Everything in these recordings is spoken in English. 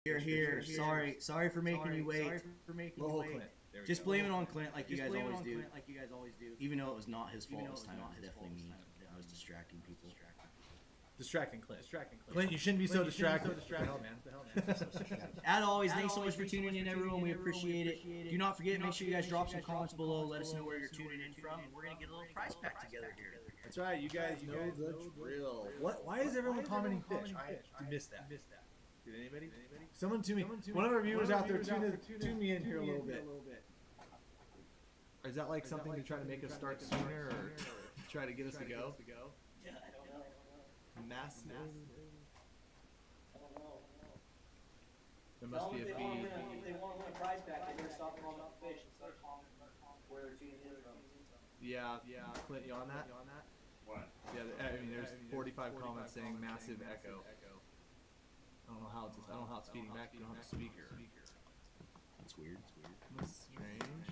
Here. Sorry for making you wait. Little Clint. Just blame it on Clint like you guys always do. Even though it was not his fault this time, it was definitely me. I was distracting people. Distracting Clint. Clint, you shouldn't be so distracted. The hell, man. As always, thanks so much for tuning in, everyone. We appreciate it. Do not forget, make sure you guys drop some comments below. Let us know where you're tuning in from. And we're going to get a little prize pack together here. That's right. You guys know the drill. Why is everyone commenting fish? I missed that. Did anybody? Someone to me. One of our viewers out there tune me in here a little bit. Is that like something to try to make us start sooner or try to get us to go? Yeah, I don't know. Massive. There Tell must be them a feed. if they want to win a prize pack, they better stop throwing up fish and start calling where they're tuning in from. Yeah. Clint, you on that? What? Yeah, I mean, there's 45 comments saying massive echo. I don't know how it's feeding back. You don't have a speaker. That's weird. That's strange.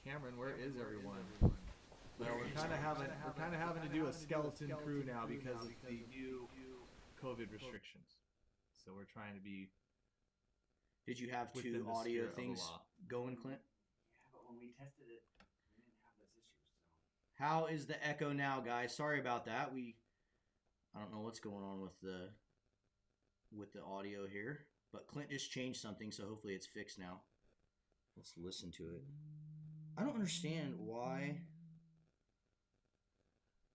Cameron, where is everyone? Well, we're kind of having to do a skeleton crew now because of the new COVID restrictions. So we're trying to be. Did you have within two the audio spirit of the things law. going, Clint? Yeah, but when we tested it, we didn't have those issues. So. How is the echo now, guys? Sorry about that. I don't know what's going on with the audio here, but Clint just changed something, so hopefully it's fixed now. Let's listen to it. I don't understand why.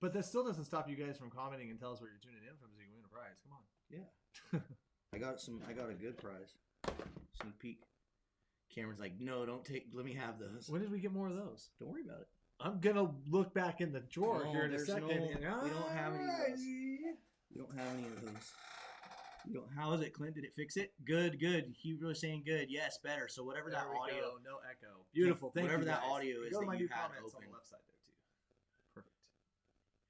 But that still doesn't stop you guys from commenting and tell us where you're tuning in from so you can win a prize. Come on. Yeah. I got a good prize. Sneak peek. Cameron's like, no, let me have those. When did we get more of those? Don't worry about it. I'm gonna look back in the drawer No, here in a there's second. we don't have any of those. We don't have any of those. How is it, Clint? Did it fix it? Good. He was saying good. Yes, better. So whatever There that we audio, go. No echo. Beautiful. Thank whatever you, that guys. audio is Go to that my you new had comments open. on the left side there too. Perfect.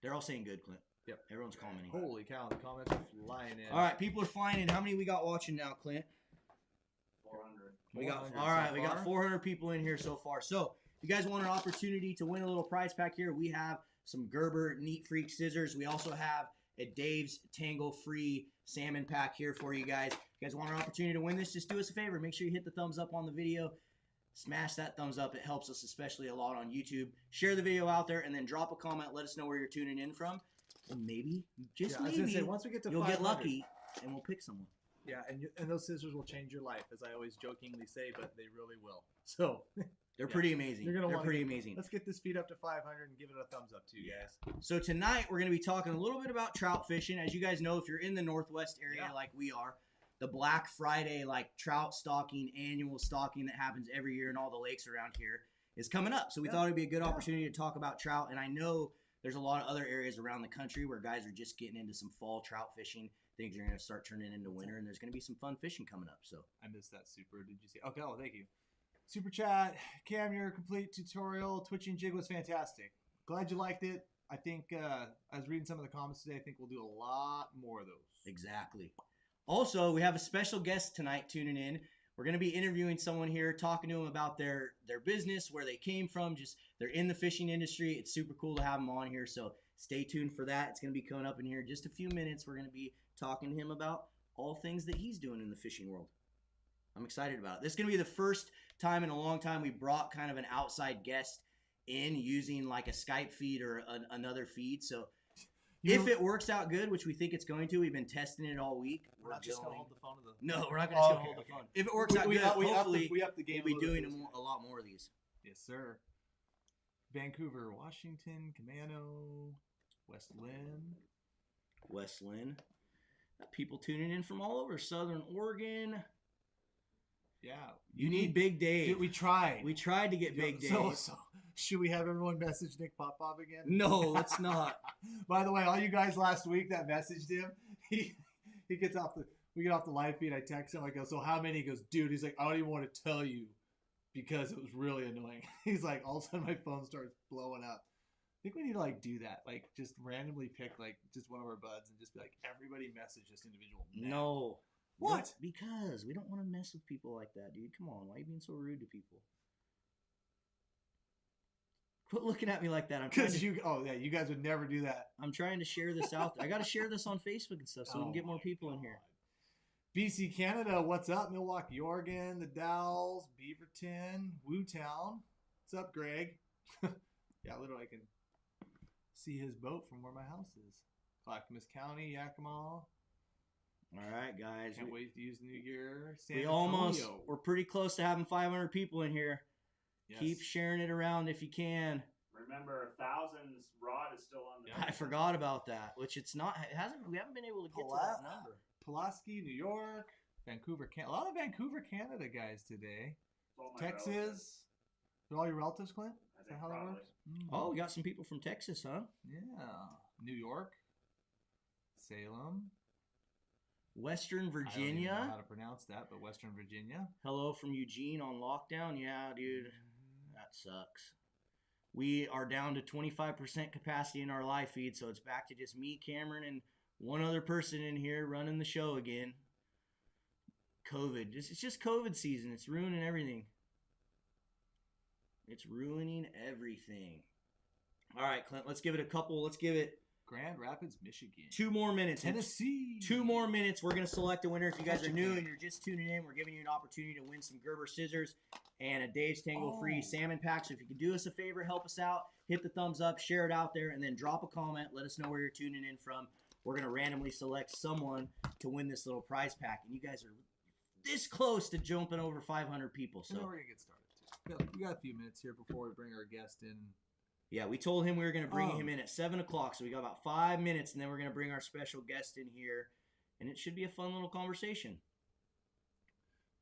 They're all saying good, Clint. Yep. Everyone's commenting. Holy cow! The comments are flying in. All right, people are flying in. How many we got watching now, Clint? 400. We got 400 all right. so We got far. 400 people in here so far. So if you guys want an opportunity to win a little prize pack here, we have some Gerber Neat Freak scissors. We also have a Dave's Tangle Free salmon pack here for you guys. If you guys want an opportunity to win this, just do us a favor. Make sure you hit the thumbs up on the video. Smash that thumbs up. It helps us especially a lot on YouTube. Share the video out there and then drop a comment. Let us know where you're tuning in from. And maybe, just I was gonna say, maybe, once we get to you'll 500, get lucky and we'll pick someone. Yeah, and those scissors will change your life, as I always jokingly say, but they really will. So They're pretty amazing. You're gonna They're wanna pretty get- amazing. let's get this feed up to 500 and give it a thumbs up too, guys. So tonight we're going to be talking a little bit about trout fishing. As you guys know, if you're in the Northwest area like we are, the Black Friday trout stocking, annual stocking that happens every year in all the lakes around here is coming up. So we thought it'd be a good opportunity to talk about trout. And I know there's a lot of other areas around the country where guys are just getting into some fall trout fishing. Things are going to start turning into winter, and there's going to be some fun fishing coming up. So I missed that super. Did you see? Okay, oh, thank you. Super chat, Cam, your complete tutorial, twitching jig was fantastic. Glad you liked it. I think I was reading some of the comments today. I think we'll do a lot more of those. exactly. Also, we have a special guest tonight tuning in. We're going to be interviewing someone here, talking to them about their business, where they came from. Just they're in the fishing industry. It's super cool to have them on here. So stay tuned for that. It's going to be coming up in here in just a few minutes. We're going to be talking to him about all things that he's doing in the fishing world. I'm excited about it. This is going to be the first time in a long time we brought kind of an outside guest in using like a Skype feed or another feed. So if it works out good, which we think it's going to, we've been testing it all week. We're not just going to hold the phone to the... No, we're not going to hold the phone. If it works out good, hopefully we up the game we'll be doing a lot more of these. Yes, sir. Vancouver, Washington, Camano, West Lynn. West Lynn. People tuning in from all over Southern Oregon. Yeah. You need Big Dave. Dude, we tried. We tried to get Big Dave. So should we have everyone message Nick Popov again? No, let's not. By the way, all you guys last week that messaged him, he gets off we get off the live feed. I text him. I go, so how many? He goes, dude. He's like, I don't even want to tell you because it was really annoying. He's like, all of a sudden my phone starts blowing up. I think we need to do that. Just randomly pick just one of our buds and just be like, everybody message this individual. Now. No. What? Because we don't want to mess with people like that, dude. Come on. Why are you being so rude to people? Quit looking at me like that. Because you guys would never do that. I'm trying to share this out there. I got to share this on Facebook and stuff so we can get more people in here. BC Canada, what's up? Milwaukee, Oregon, the Dalles, Beaverton, Wootown. What's up, Greg? Yeah, literally I can see his boat from where my house is. Clackamas County, Yakima. All right, guys. Can't wait to use the new gear. San We Antonio. we're pretty close to having 500 people in here. Yes. Keep sharing it around if you can. Remember, 1,000's rod is still on the. I forgot about that, which we haven't been able to get to that number. Pulaski, New York, Vancouver, Canada. A lot of Vancouver, Canada guys today. All my relatives. Texas. Are all your relatives, Clint? I Is think that how that probably. works? Oh, we got some people from Texas, huh? Yeah. New York, Salem, Western I don't even know Virginia. how to pronounce that, but Western Virginia. Hello from Eugene on lockdown. Yeah, dude, that sucks. We are down to 25% capacity in our live feed, so it's back to just me, Cameron, and one other person in here running the show again. COVID. It's just COVID season. It's ruining everything. It's ruining everything. All right, Clint, let's give it Grand Rapids, Michigan. 2 more minutes. Tennessee. 2 more minutes. We're going to select a winner. If you guys are new and you're just tuning in, we're giving you an opportunity to win some Gerber scissors and a Dave's Tangle free salmon pack. So if you can do us a favor, help us out, hit the thumbs up, share it out there, and then drop a comment. Let us know where you're tuning in from. We're going to randomly select someone to win this little prize pack. And you guys are this close to jumping over 500 people. So we're So going to get started. We got a few minutes here before we bring our guest in. yeah, we told him we were going to bring him in at 7 o'clock. So we got about 5 minutes, and then we're going to bring our special guest in here. And it should be a fun little conversation.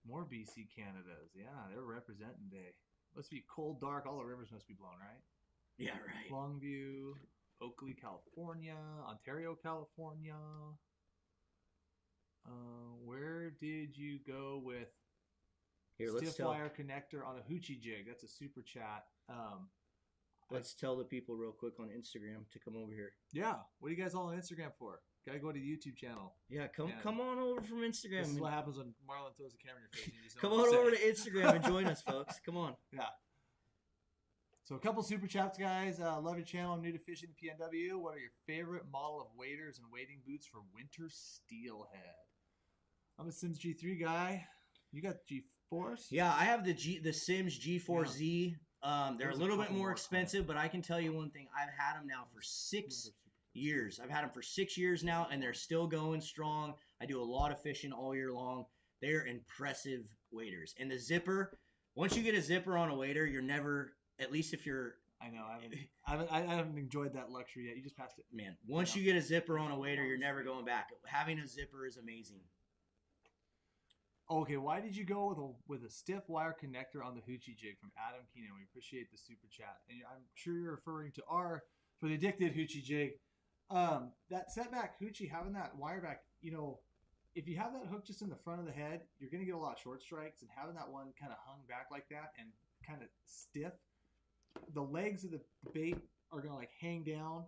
More BC Canadas. Yeah, they're representing today. Must be cold, dark. All the rivers must be blown, right? Yeah, right. Longview, Oakley, California, Ontario, California. Where did you go with Here, let's stiff tell. wire connector on a hoochie jig? That's a super chat. Let's tell the people real quick on Instagram to come over here. Yeah, what are you guys all on Instagram for? Gotta go to the YouTube channel. Yeah, Yeah. come on over from Instagram. This is what happens when Marlon throws a camera in your face. And you just Come don't on know over what to Instagram and join us, folks. Come on. Yeah. So a couple super chats, guys. Love your channel. I'm new to fishing the PNW. What are your favorite model of waders and wading boots for winter steelhead? I'm a Sims G3 guy. You got G4s? Yeah, I have the Sims G4Z. They're There's a a little bit couple more more expensive, but I can tell you one thing. I've had them now for 6 years. I've had them for 6 years now, and they're still going strong. I do a lot of fishing all year long. They're impressive waders. And the zipper, once you get a zipper on a wader, you're never, at least if you're, I know. I haven't enjoyed that luxury yet. You just passed it. man, once you get a zipper on a wader, you're never going back. Having a zipper is amazing. Okay, why did you go with a stiff wire connector on the hoochie jig from Adam Keenan? We appreciate the super chat. And I'm sure you're referring to for the addicted hoochie jig. That setback hoochie, having that wire back, if you have that hook just in the front of the head, you're going to get a lot of short strikes. And having that one kind of hung back like that and kind of stiff, the legs of the bait are going to like hang down,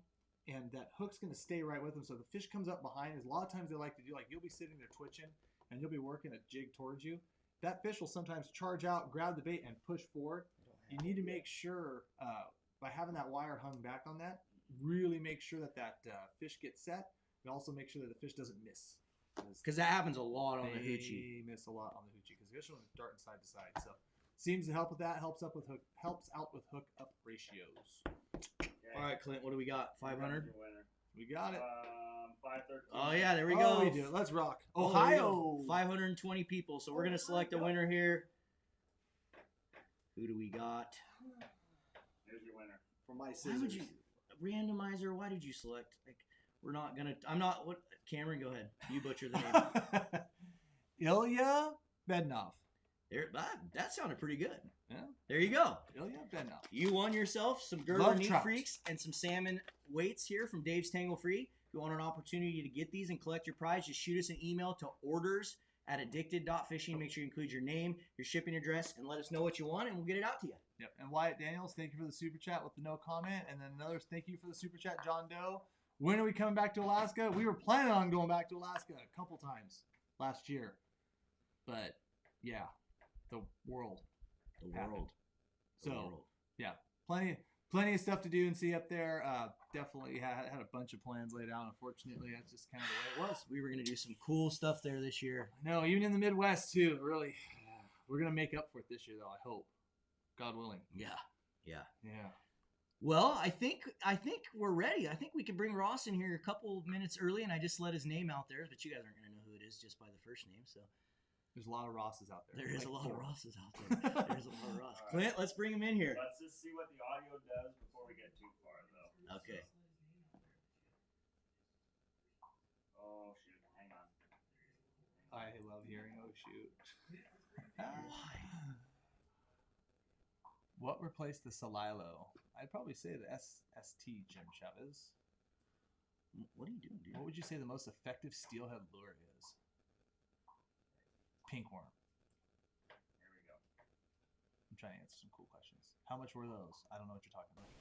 and that hook's going to stay right with them. So the fish comes up behind. A lot of times they like to do, like, you'll be sitting there twitching, and you'll be working a jig towards you. That fish will sometimes charge out, grab the bait, and push forward. You need to make sure, by having that wire hung back on that, really make sure that fish gets set, and also make sure that the fish doesn't miss. Because that happens a lot on the hoochie. They miss a lot on the hoochie because the fish will dart side to side. So seems to help with that. Helps out with hook up ratios. Okay. All right, Clint, what do we got? 500? Your winner. We got it. 513. Oh, yeah, there we Oh, go. we do it. Let's rock. Oh, there we go. Ohio. 520 people. So we're going to select a winner here. Who do we got? Here's your winner. For my Why scissors. would you, randomizer, why did you select? Like, we're not going to, I'm not, what, Cameron, go ahead. You butcher the name. Ilya Bednov. There, that sounded pretty good. Yeah. There you go. Ilya Bednov. You won yourself some Gerber Love Neat trout. Freaks and some salmon weights here from Dave's Tangle Free. If you want an opportunity to get these and collect your prize, just shoot us an email to orders@addicted.fishing. Make sure you include your name, your shipping address, and let us know what you want, and we'll get it out to you. Yep. And Wyatt Daniels, thank you for the super chat with the no comment. And then another thank you for the super chat, John Doe. When are we coming back to Alaska? We were planning on going back to Alaska a couple times last year. But yeah, the world. The happened. world. The So world. yeah, plenty plenty of stuff to do and see up there. Definitely had a bunch of plans laid out. Unfortunately, that's just kind of the way it was. We were going to do some cool stuff there this year. No, even in the Midwest too. Really, we're gonna make up for it this year, though. I hope, God willing. Yeah. Well, I think we're ready. I think we can bring Ross in here a couple minutes early, and I just let his name out there, but you guys aren't going to know who it is just by the first name. So there's a lot of Rosses out there. There is a lot of Rosses out there. There's a lot of Ross. Clint, let's bring him in here. Let's just see what the audio does before we get too far, though. Okay. Oh, shoot. Hang on. I love hearing "oh shoot." Why? What replaced the Salilo? I'd probably say the ST Jim Chavez. What are you doing, dude? What would you say the most effective steelhead lure is? Pinkworm. Here we go. I'm trying to answer some cool questions. How much were those? I don't know what you're talking about.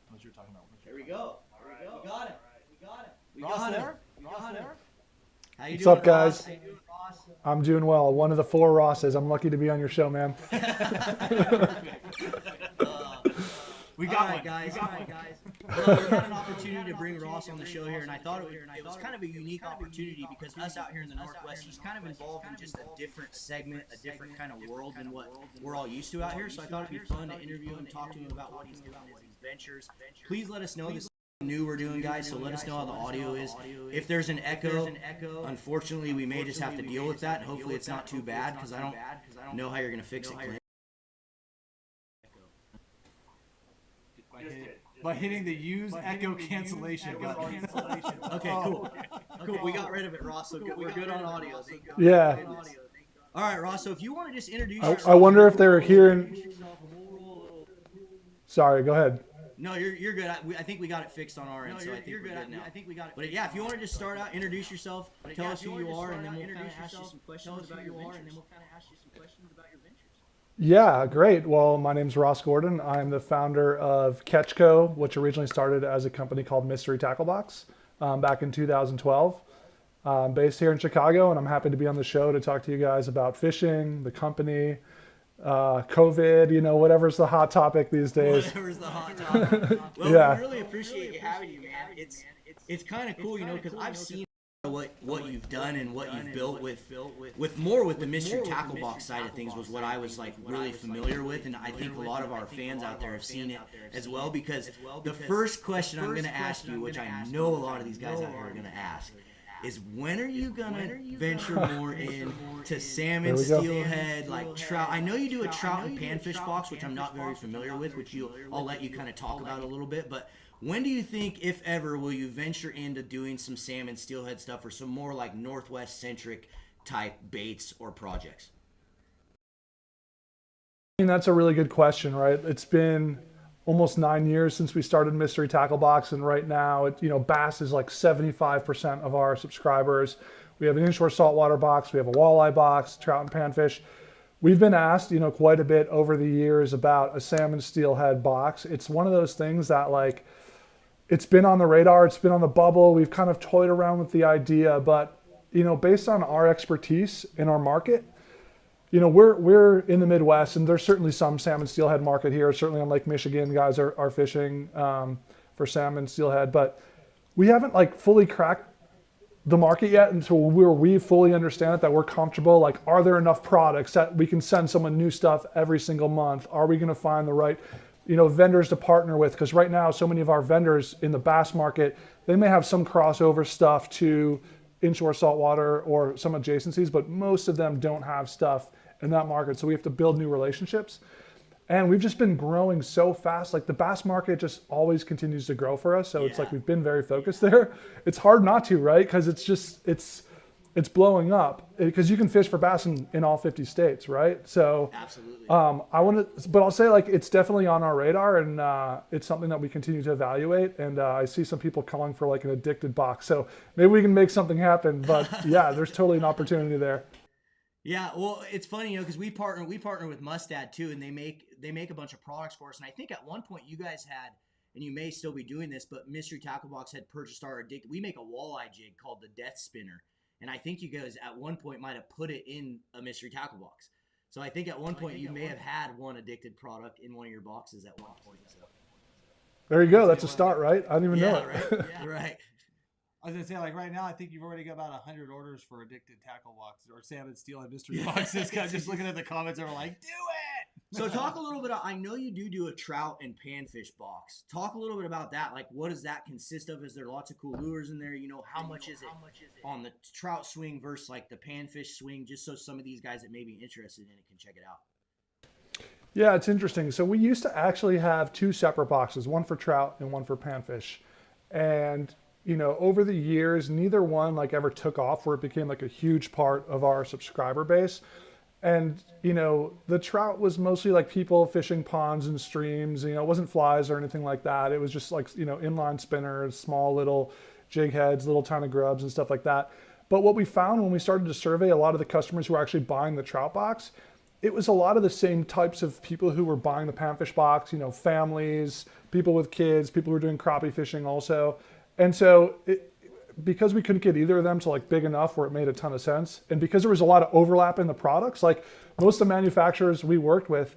What you're talking about. Here we go. Here we go. We got it. We got it. We Ross got there? it. We Ross got there? it. How you What's doing, up, guys? Ross? How you doing, Ross? I'm doing well. One of the 4 Rosses. I'm lucky to be on your show, man. We got All right, one. guys. We got one. Well, we had an opportunity to bring Ross on the show here, and I thought it was kind of a unique opportunity because us out here in the Northwest, he's kind of involved in just a different segment, a different kind of world than what we're all used to out here. So I thought it'd be fun to interview him, talk to him about what he's doing in his ventures. Please let us know this is new we're doing, guys, so let us know how the audio is. If there's an echo, unfortunately, we may just have to deal with that. Hopefully, it's not too bad because I don't know how you're going to fix it, Clint. By hitting the use echo cancellation button. Okay, cool. Cool. We got rid of it, Ross. So we're good on audio. Yeah. All right, Ross. So if you want to just introduce I yourself. wonder if they're hearing. Sorry, go ahead. No, you're good. I think we got it fixed on our end, so I think we're good now. I think we got it. But yeah, if you want to just start out, introduce yourself, tell us who you are, and then we'll kind of ask you some questions about your ventures. Yeah, great. Well, my name's Ross Gordon. I'm the founder of Catchco, which originally started as a company called Mystery Tackle Box back in 2012. Based here in Chicago, and I'm happy to be on the show to talk to you guys about fishing, the company, COVID, whatever's the hot topic these days. Whatever's the hot topic. Well, Yeah. we really appreciate you having you, man. It's kind of cool, because I've seen what you've done and what you've built with the mystery tackle box side of things was what I was like really familiar with, and I think a lot of our fans out there have seen it as well, because the first question I'm going to ask you, which I know a lot of these guys out here are going to ask, is when are you gonna venture more into salmon, steelhead, like trout? I know you do a trout and panfish box, which I'm not very familiar with, which I'll let you kind of talk about a little bit. But when do you think, if ever, will you venture into doing some salmon, steelhead stuff, or some more like Northwest centric type baits or projects? I mean, that's a really good question, right? It's been almost 9 years since we started Mystery Tackle Box, and right now, bass is like 75% of our subscribers. We have an inshore saltwater box, we have a walleye box, trout and panfish. We've been asked, quite a bit over the years about a salmon steelhead box. It's one of those things that it's been on the radar, it's been on the bubble. We've kind of toyed around with the idea, but based on our expertise in our market, we're in the Midwest, and there's certainly some salmon steelhead market here. Certainly on Lake Michigan, guys are fishing for salmon steelhead, but we haven't fully cracked the market yet until we fully understand it, that we're comfortable. Are there enough products that we can send someone new stuff every single month? Are we going to find the right vendors to partner with? Because right now, so many of our vendors in the bass market, they may have some crossover stuff to inshore saltwater or some adjacencies, but most of them don't have stuff in that market. So we have to build new relationships. And we've just been growing so fast. The bass market just always continues to grow for us. So it's we've been very focused there. It's hard not to, right? Because it's blowing up, because you can fish for bass in all 50 states, right? So Absolutely. but I'll say it's definitely on our radar, and it's something that we continue to evaluate. And I see some people calling for an addicted box. So maybe we can make something happen. But yeah, there's totally an opportunity there. Yeah, well, it's funny, because we partner with Mustad too, and they make a bunch of products for us. And I think at one point you guys had, and you may still be doing this, but Mystery Tackle Box had purchased our addicted. We make a walleye jig called the Death Spinner, and I think you guys at one point might have put it in a Mystery Tackle Box. So I think at one point you may have had one addicted product in one of your boxes at one point. So. There you go. That's a start, right? I didn't even know Yeah, it. right. Right. I was gonna say, like right now, I think you've already got about 100 orders for addicted tackle boxes or salmon stealing mystery boxes. Guys, just looking at the comments, are like, do it. So talk a little bit. I know you do a trout and panfish box. Talk a little bit about that. Like, what does that consist of? Is there lots of cool lures in there? How much is it on the trout swing versus like the panfish swing? Just so some of these guys that may be interested in it can check it out. Yeah, it's interesting. So we used to actually have two separate boxes, one for trout and one for panfish. And, over the years, neither one like ever took off where it became like a huge part of our subscriber base. And, the trout was mostly like people fishing ponds and streams, it wasn't flies or anything like that. It was just like, inline spinners, small little jig heads, little tiny grubs and stuff like that. But what we found when we started to survey a lot of the customers who were actually buying the trout box, it was a lot of the same types of people who were buying the panfish box, families, people with kids, people who were doing crappie fishing also. And so because we couldn't get either of them to like big enough where it made a ton of sense, and because there was a lot of overlap in the products, like most of the manufacturers we worked with,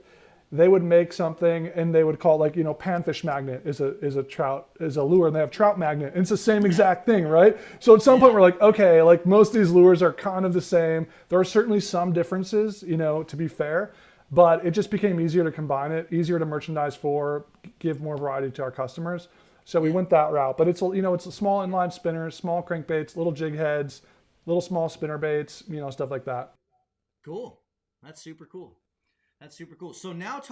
they would make something and they would call it like, panfish magnet is a lure, and they have trout magnet. And it's the same exact thing, right? So at some point we're like, okay, like most of these lures are kind of the same. There are certainly some differences, to be fair, but it just became easier to combine it, easier to merchandise for, give more variety to our customers. So we went that route, but it's a small inline spinners, small crankbaits, little jig heads, little small spinner baits, stuff like that. Cool. That's super cool. That's super cool. So now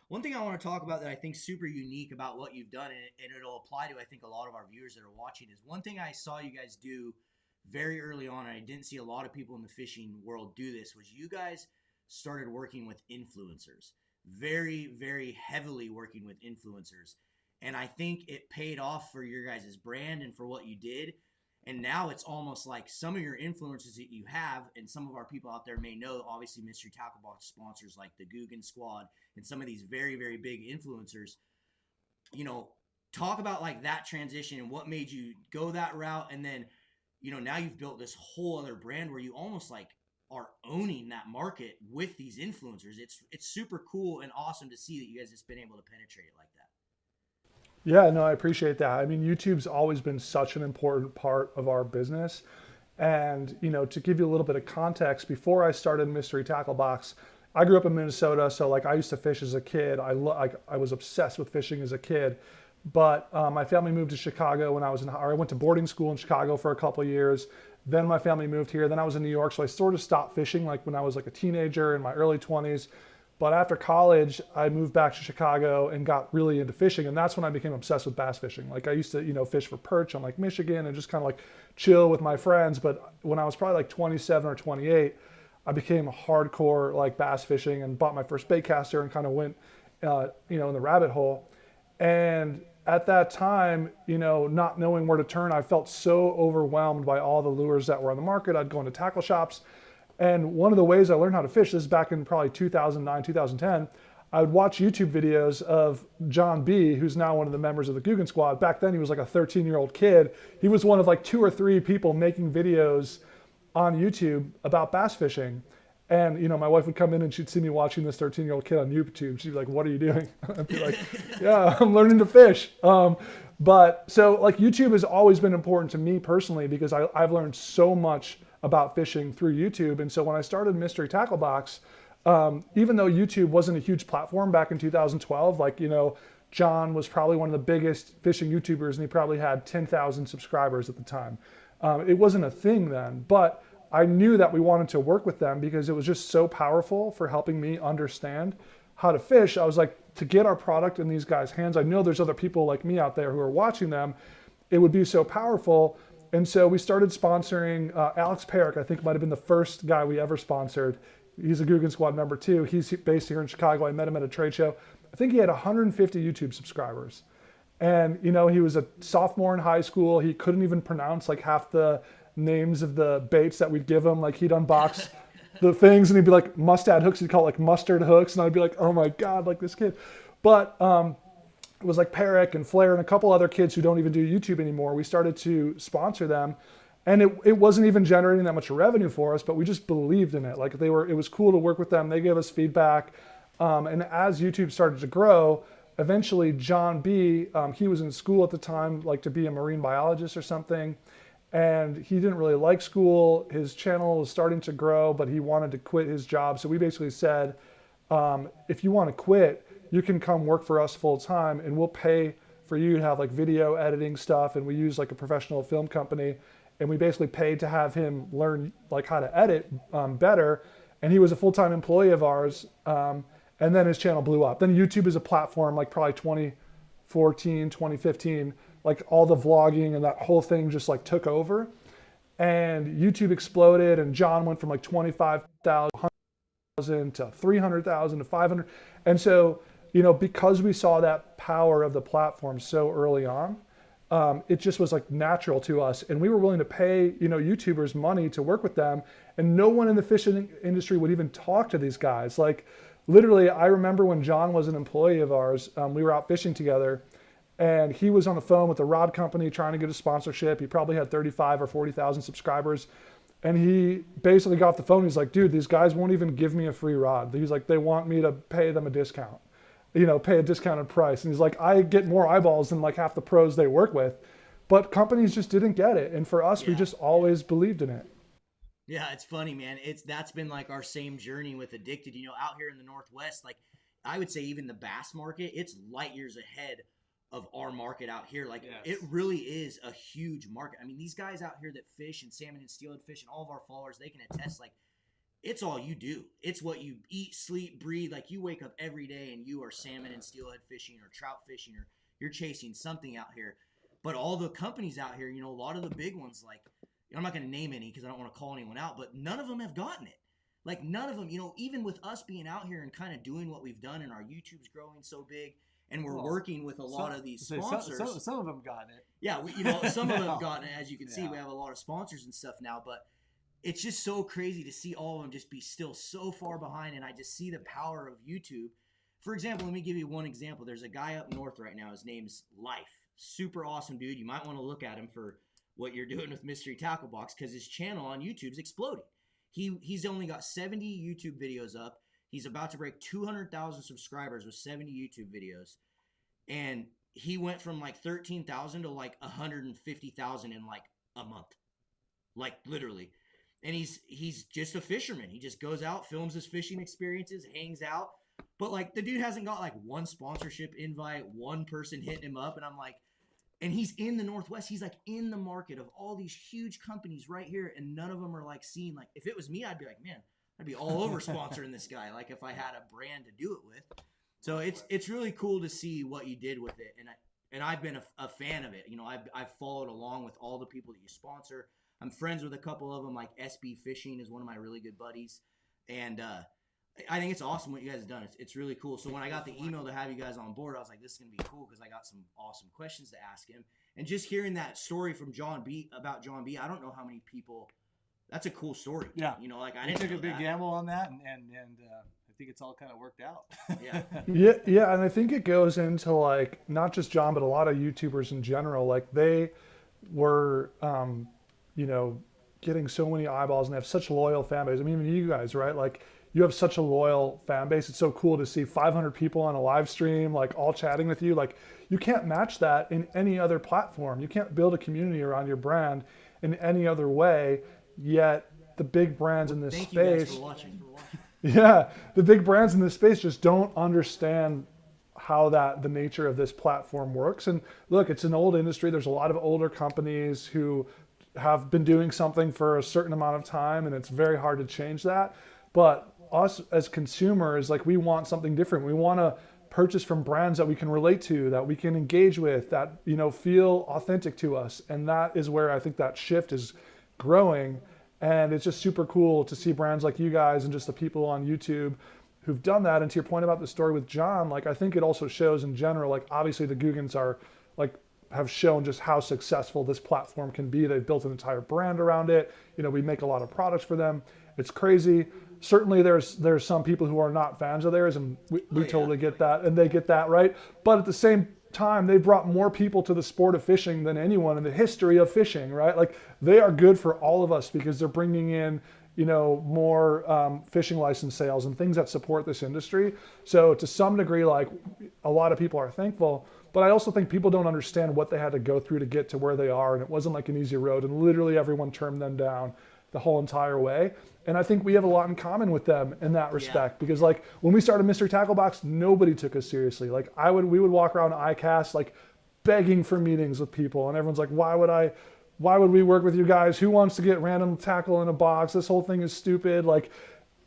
one thing I want to talk about that I think super unique about what you've done, and it'll apply to, I think, a lot of our viewers that are watching, is one thing I saw you guys do very early on, and I didn't see a lot of people in the fishing world do this, was you guys started working with influencers. Very, very heavily working with influencers. And I think it paid off for your guys' brand and for what you did. And now it's almost like some of your influencers that you have, and some of our people out there may know, obviously Mystery Tackle Box sponsors like the Guggen Squad and some of these very, very big influencers. Talk about like that transition and what made you go that route. And then, now you've built this whole other brand where you almost like are owning that market with these influencers. It's super cool and awesome to see that you guys have been able to penetrate it like that. Yeah, no, I appreciate that. I mean, YouTube's always been such an important part of our business. And, to give you a little bit of context, before I started Mystery Tackle Box, I grew up in Minnesota. So like I used to fish as a kid. I was obsessed with fishing as a kid. But my family moved to Chicago when I went to boarding school in Chicago for a couple of years. Then my family moved here. Then I was in New York. So I sort of stopped fishing like when I was like a teenager in my early 20s. But after college, I moved back to Chicago and got really into fishing. And that's when I became obsessed with bass fishing. Like I used to, fish for perch on Lake Michigan and just kind of like chill with my friends. But when I was probably like 27 or 28, I became a hardcore like bass fishing and bought my first bait caster and kind of went, in the rabbit hole. And at that time, not knowing where to turn, I felt so overwhelmed by all the lures that were on the market. I'd go into tackle shops. And one of the ways I learned how to fish, this is back in probably 2009, 2010, I would watch YouTube videos of John B., who's now one of the members of the Guggen Squad. Back then, he was like a 13-year-old kid. He was one of like 2 or 3 people making videos on YouTube about bass fishing. And, my wife would come in and she'd see me watching this 13-year-old kid on YouTube. She'd be like, what are you doing? I'd be like, yeah, I'm learning to fish. But so like YouTube has always been important to me personally because I've learned so much about fishing through YouTube. And so when I started Mystery Tackle Box, even though YouTube wasn't a huge platform back in 2012, like, John was probably one of the biggest fishing YouTubers and he probably had 10,000 subscribers at the time. It wasn't a thing then, but I knew that we wanted to work with them because it was just so powerful for helping me understand how to fish. I was like, to get our product in these guys' hands, I know there's other people like me out there who are watching them. It would be so powerful. And so we started sponsoring Alex Perrick. I think might have been the first guy we ever sponsored. He's a Guggen Squad member too. He's based here in Chicago. I met him at a trade show. I think he had 150 YouTube subscribers. And, he was a sophomore in high school. He couldn't even pronounce like half the names of the baits that we'd give him. Like he'd unbox the things and he'd be like mustard hooks. He'd call it like mustard hooks. And I'd be like, oh my God, like this kid. But it was like Perrick and Flair and a couple other kids who don't even do YouTube anymore. We started to sponsor them. And it wasn't even generating that much revenue for us, but we just believed in it. Like it was cool to work with them. They gave us feedback. And as YouTube started to grow, eventually John B, he was in school at the time, like to be a marine biologist or something. And he didn't really like school. His channel was starting to grow, but he wanted to quit his job. So we basically said, if you want to quit, you can come work for us full time and we'll pay for you to have like video editing stuff. And we use like a professional film company. And we basically paid to have him learn like how to edit better. And he was a full-time employee of ours. And then his channel blew up. Then YouTube is a platform like probably 2014, 2015, like all the vlogging and that whole thing just like took over. And YouTube exploded and John went from like 25,000 to 300,000 to 500. And so, you know, because we saw that power of the platform so early on, it just was like natural to us. And we were willing to pay, you know, YouTubers money to work with them. And no one in the fishing industry would even talk to these guys. Like literally, I remember when John was an employee of ours, we were out fishing together and he was on the phone with a rod company trying to get a sponsorship. He probably had 35 or 40,000 subscribers. And he basically got off the phone. He's like, dude, these guys won't even give me a free rod. He's like, they want me to pay them a discount, you know, pay a discounted price. And he's like, I get more eyeballs than like half the pros they work with. But companies just didn't get it. And for us, we just always believed in it. Yeah, it's funny, man. That's been like our same journey with Addicted. You know, out here in the Northwest, like I would say even the bass market, it's light years ahead of our market out here. Like it really is a huge market. I mean, these guys out here that fish and salmon and steelhead fish and all of our followers, they can attest like it's all you do. It's what you eat, sleep, breathe. Like you wake up every day and you are salmon and steelhead fishing or trout fishing or you're chasing something out here. But all the companies out here, you know, a lot of the big ones, like I'm not going to name any because I don't want to call anyone out, but none of them have gotten it. Like none of them, you know, even with us being out here and kind of doing what we've done and our YouTube's growing so big and we're working with a lot of these sponsors. Some of them got it. Yeah, you know, some of them have gotten it. As you can see, we have a lot of sponsors and stuff now, but it's just so crazy to see all of them just be still so far behind. And I just see the power of YouTube. For example, let me give you one example. There's a guy up north right now. His name's Life. Super awesome dude. You might want to look at him for what you're doing with Mystery Tackle Box because his channel on YouTube's exploding. He's only got 70 YouTube videos up. He's about to break 200,000 subscribers with 70 YouTube videos. And he went from like 13,000 to like 150,000 in like a month. Like literally. And he's just a fisherman. He just goes out, films his fishing experiences, hangs out. But like the dude hasn't got like one sponsorship invite, one person hitting him up. And I'm like, and he's in the Northwest. He's like in the market of all these huge companies right here. And none of them are like seen. Like if it was me, I'd be like, man, I'd be all over sponsoring this guy. Like if I had a brand to do it with. So it's really cool to see what you did with it. And I've been a fan of it. You know, I've followed along with all the people that you sponsor. I'm friends with a couple of them, like SB Fishing is one of my really good buddies. And I think it's awesome what you guys have done. It's really cool. So when I got the email to have you guys on board, I was like, this is going to be cool because I got some awesome questions to ask him. And just hearing that story from John B, I don't know how many people, that's a cool story. Yeah. You know, like I didn't took a big gamble on that and I think it's all kind of worked out. Yeah, and I think it goes into like not just John, but a lot of YouTubers in general. Like they were, you know, getting so many eyeballs and they have such a loyal fan base. I mean, even you guys, right? Like you have such a loyal fan base. It's so cool to see 500 people on a live stream, like all chatting with you. Like you can't match that in any other platform. You can't build a community around your brand in any other way. Yet the big brands in this space. Thank you guys for watching. Yeah, the big brands in this space just don't understand how the nature of this platform works. And look, it's an old industry. There's a lot of older companies who have been doing something for a certain amount of time, and it's very hard to change that. But us as consumers, like we want something different. We want to purchase from brands that we can relate to, that we can engage with, that, you know, feel authentic to us. And that is where I think that shift is growing. And it's just super cool to see brands like you guys and just the people on YouTube who've done that. And to your point about the story with John, like I think it also shows in general, like obviously the Googans are like have shown just how successful this platform can be. They've built an entire brand around it. You know, we make a lot of products for them. It's crazy. Certainly there's some people who are not fans of theirs, and we totally get that, and they get that, right? But at the same time, they brought more people to the sport of fishing than anyone in the history of fishing, right? Like they are good for all of us because they're bringing in, more fishing license sales and things that support this industry. So to some degree, like a lot of people are thankful, but I also think people don't understand what they had to go through to get to where they are. And it wasn't like an easy road, and literally everyone turned them down the whole entire way. And I think we have a lot in common with them in that respect, because like when we started Mystery Tackle Box, nobody took us seriously. Like we would walk around ICAST like begging for meetings with people, and everyone's like, why would we work with you guys? Who wants to get random tackle in a box? This whole thing is stupid. Like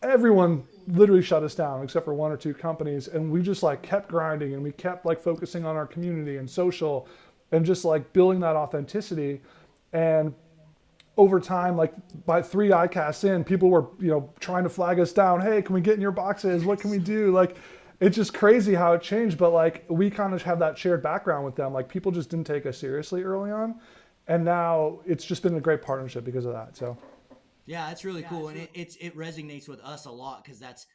everyone literally shut us down except for one or two companies. And we just like kept grinding, and we kept like focusing on our community and social and just like building that authenticity. And over time, like by 3 ICASTs in, people were, trying to flag us down. Hey, can we get in your boxes? What can we do? Like, it's just crazy how it changed. But like, we kind of have that shared background with them. Like people just didn't take us seriously early on. And now it's just been a great partnership because of that. So, yeah, it's really cool. And it resonates with us a lot, because that's,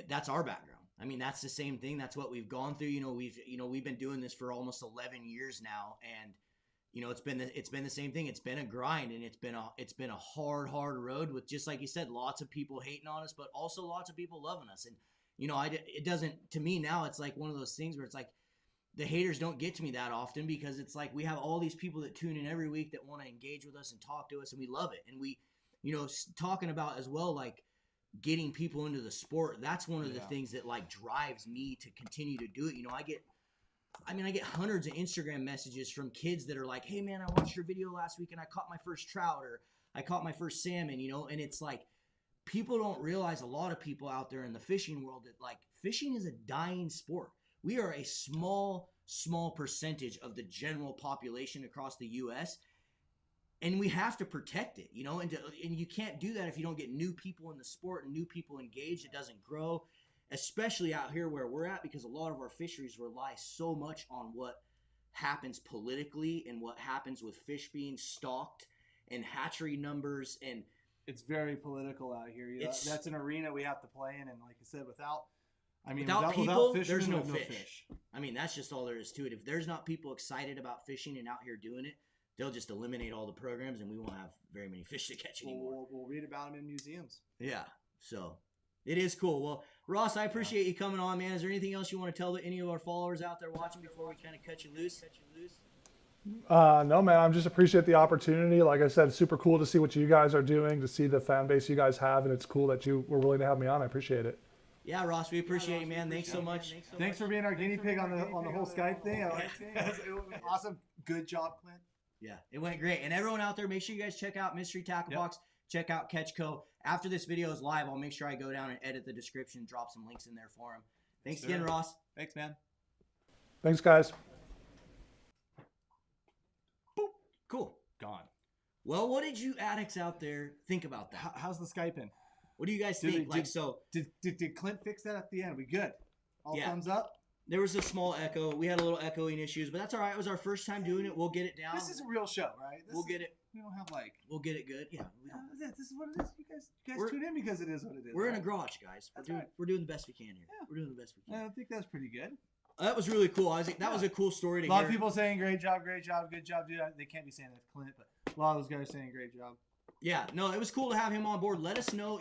that's our background. I mean, that's the same thing. That's what we've gone through. We've been doing this for almost 11 years now. And, it's been the same thing. It's been a grind, and it's been a hard road with, just like you said, lots of people hating on us, but also lots of people loving us. And, it doesn't, to me now, it's like one of those things where it's like the haters don't get to me that often, because it's like we have all these people that tune in every week that want to engage with us and talk to us, and we love it. And we, talking about as well, like getting people into the sport, that's one of the things that like drives me to continue to do it. I get hundreds of Instagram messages from kids that are like, hey man, I watched your video last week and I caught my first trout, or I caught my first salmon, and it's like, people don't realize, a lot of people out there in the fishing world, that like fishing is a dying sport. We are a small percentage of the general population across the U.S., and we have to protect it, and you can't do that if you don't get new people in the sport and new people engaged. It doesn't grow, especially out here where we're at, because a lot of our fisheries rely so much on what happens politically and what happens with fish being stocked and hatchery numbers. And it's very political out here. That's an arena we have to play in, and like I said, without people, fishing, there's no fish. I mean, that's just all there is to it. If there's not people excited about fishing and out here doing it, they'll just eliminate all the programs, and we won't have very many fish to catch anymore. We'll read about them in museums. Yeah, so it is cool. Well, Ross, I appreciate you coming on, man. Is there anything else you want to tell any of our followers out there watching before we kind of cut you loose? No, man, I just appreciate the opportunity. Like I said, it's super cool to see what you guys are doing, to see the fan base you guys have, and it's cool that you were willing to have me on. I appreciate it. Yeah, Ross, we appreciate you, man. Thanks so much. Thanks for being our guinea pig on the whole Skype thing. It was awesome. Good job, Clint. Yeah, it went great. And everyone out there, make sure you guys check out Mystery Tackle Box. Check out Catch Co. After this video is live, I'll make sure I go down and edit the description, drop some links in there for them. Thanks again, Ross. Thanks, man. Thanks, guys. Boop. Cool. Gone. Well, what did you addicts out there think about that? How's the Skype in? What do you guys think? Did Clint fix that at the end? We good? All thumbs up? There was a small echo. We had a little echoing issues, but that's all right. It was our first time doing it. We'll get it down. This is a real show, right? Get it. We don't have We'll get it good. Yeah. This is what it is. You guys tune in because it is what it is. We're in a garage, guys. We're doing the best we can here. Yeah. We're doing the best we can. I think that's pretty good. That was really cool. That was a cool story to hear. A lot of people saying great job, good job, dude. They can't be saying that's Clint, but a lot of those guys saying great job. Yeah, no, it was cool to have him on board. Let us know,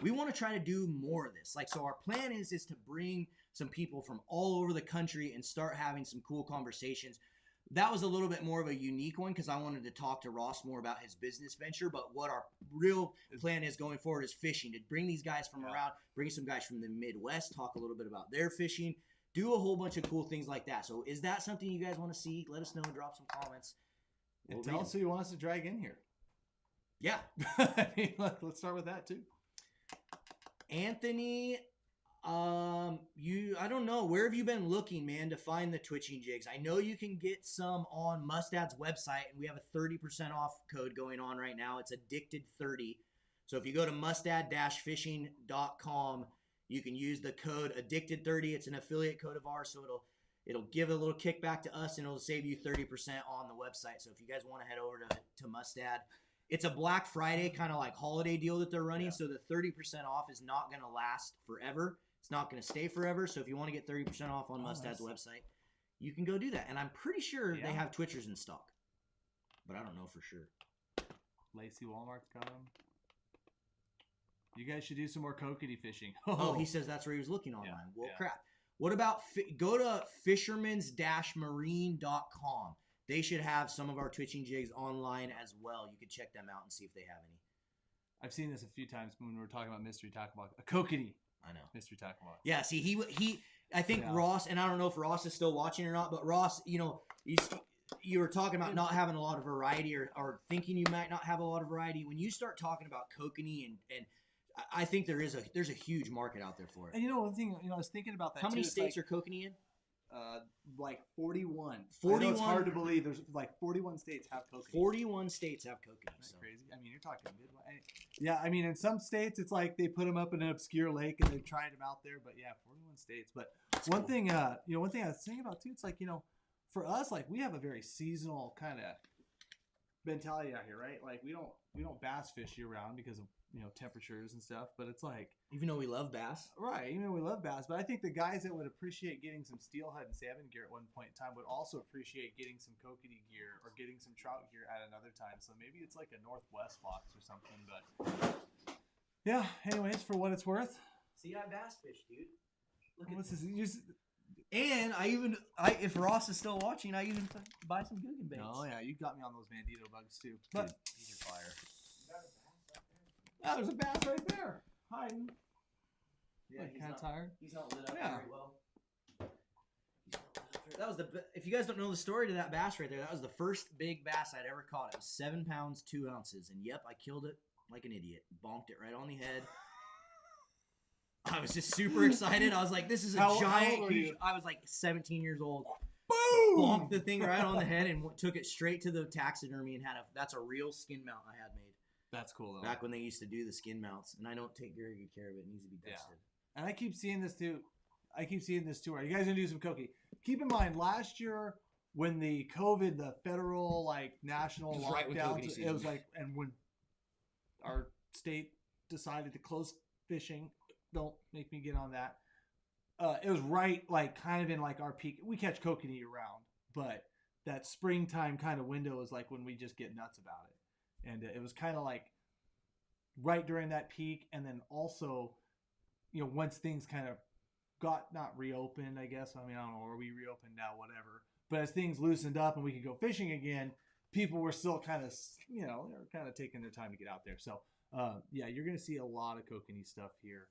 we want to try to do more of this. So our plan is to bring some people from all over the country and start having some cool conversations. That was a little bit more of a unique one because I wanted to talk to Ross more about his business venture. But what our real plan is going forward is fishing, to bring these guys from around, bring some guys from the Midwest, talk a little bit about their fishing, do a whole bunch of cool things like that. So is that something you guys want to see? Let us know and drop some comments. And tell us who you want us to drag in here. Yeah. Let's start with that too. Anthony, I don't know. Where have you been looking, man, to find the twitching jigs? I know you can get some on Mustad's website, and we have a 30% off code going on right now. It's addicted30. So if you go to mustad-fishing.com, you can use the code addicted30. It's an affiliate code of ours, so it'll give a little kickback to us, and it'll save you 30% on the website. So if you guys want to head over to Mustad, it's a Black Friday kind of like holiday deal that they're running. Yeah. So the 30% off is not going to last forever. It's not going to stay forever. So if you want to get 30% off on Mustad's website, you can go do that. And I'm pretty sure they have Twitchers in stock, but I don't know for sure. Lacey Walmart's got them. You guys should do some more kokanee fishing. Oh, he says that's where he was looking online. Yeah, Well, yeah. crap. What about go to fishermans-marine.com. They should have some of our twitching jigs online as well. You could check them out and see if they have any. I've seen this a few times when we were talking about mystery tackle box. A kokanee I know. mystery tackle box. Yeah, see, he I think Yeah. Ross, and I don't know if Ross is still watching or not, but Ross, you were talking about not having a lot of variety or thinking you might not have a lot of variety. When you start talking about kokanee and I think there's a huge market out there for it. And one thing, I was thinking about that. How many too. It's states like, are kokanee in? like 41. 41. It's hard to believe. There's like 41 states have kokanee. 41 states have kokanee. Isn't So. that crazy? I mean, you're talking Midwest. Yeah, I mean, in some states, it's like they put them up in an obscure lake and they've tried them out there. But yeah, 41 states. But one thing I was thinking about too, it's like, for us, like we have a very seasonal kind of mentality out here, right? Like we don't bass fish year round because of temperatures and stuff. But it's like, Even though we love bass. right, we love bass, but I think the guys that would appreciate getting some steelhead and salmon gear at one point in time would also appreciate getting some kokanee gear or getting some trout gear at another time. So maybe it's like a Northwest box or something. But yeah, anyways, for what it's worth. See, I bass fish, dude. Look at What's this. this? And if Ross is still watching, I even buy some Guggen baits. Oh yeah, you got me on those bandito bugs too. Dude, But these are fire. there's a bass right there hiding. Yeah, Like, kind of tired. He's not lit up Yeah. very well. That was if you guys don't know the story to that bass right there, that was the first big bass I'd ever caught. It was 7 pounds, 2 ounces. And yep, I killed it like an idiot. Bonked it right on the head. I was just super excited. I was like, this is a How giant, old were huge. you? I was like 17 years old. Boom! Bonked the thing right on the head and took it straight to the taxidermy and that's a real skin mount I had made. That's cool though. Back when they used to do the skin mounts. And I don't take very good care of it. It needs to be Yeah. dusted. And I keep seeing this too. Are you guys gonna do some kokanee? Keep in mind, last year when the COVID, the federal national It was right when lockdowns, kokanee it was season. like, and when our state decided to close fishing, don't make me get on that. It was right, kind of in our peak. We catch kokanee year round, but that springtime kind of window is like when we just get nuts about it, and it was kind of like right during that peak, and then also, once things kind of got not reopened, I guess. I mean, I don't know, are we reopened now, whatever. But as things loosened up and we could go fishing again, people were still kind of, they were kind of taking their time to get out there. So, yeah, you're going to see a lot of kokanee stuff here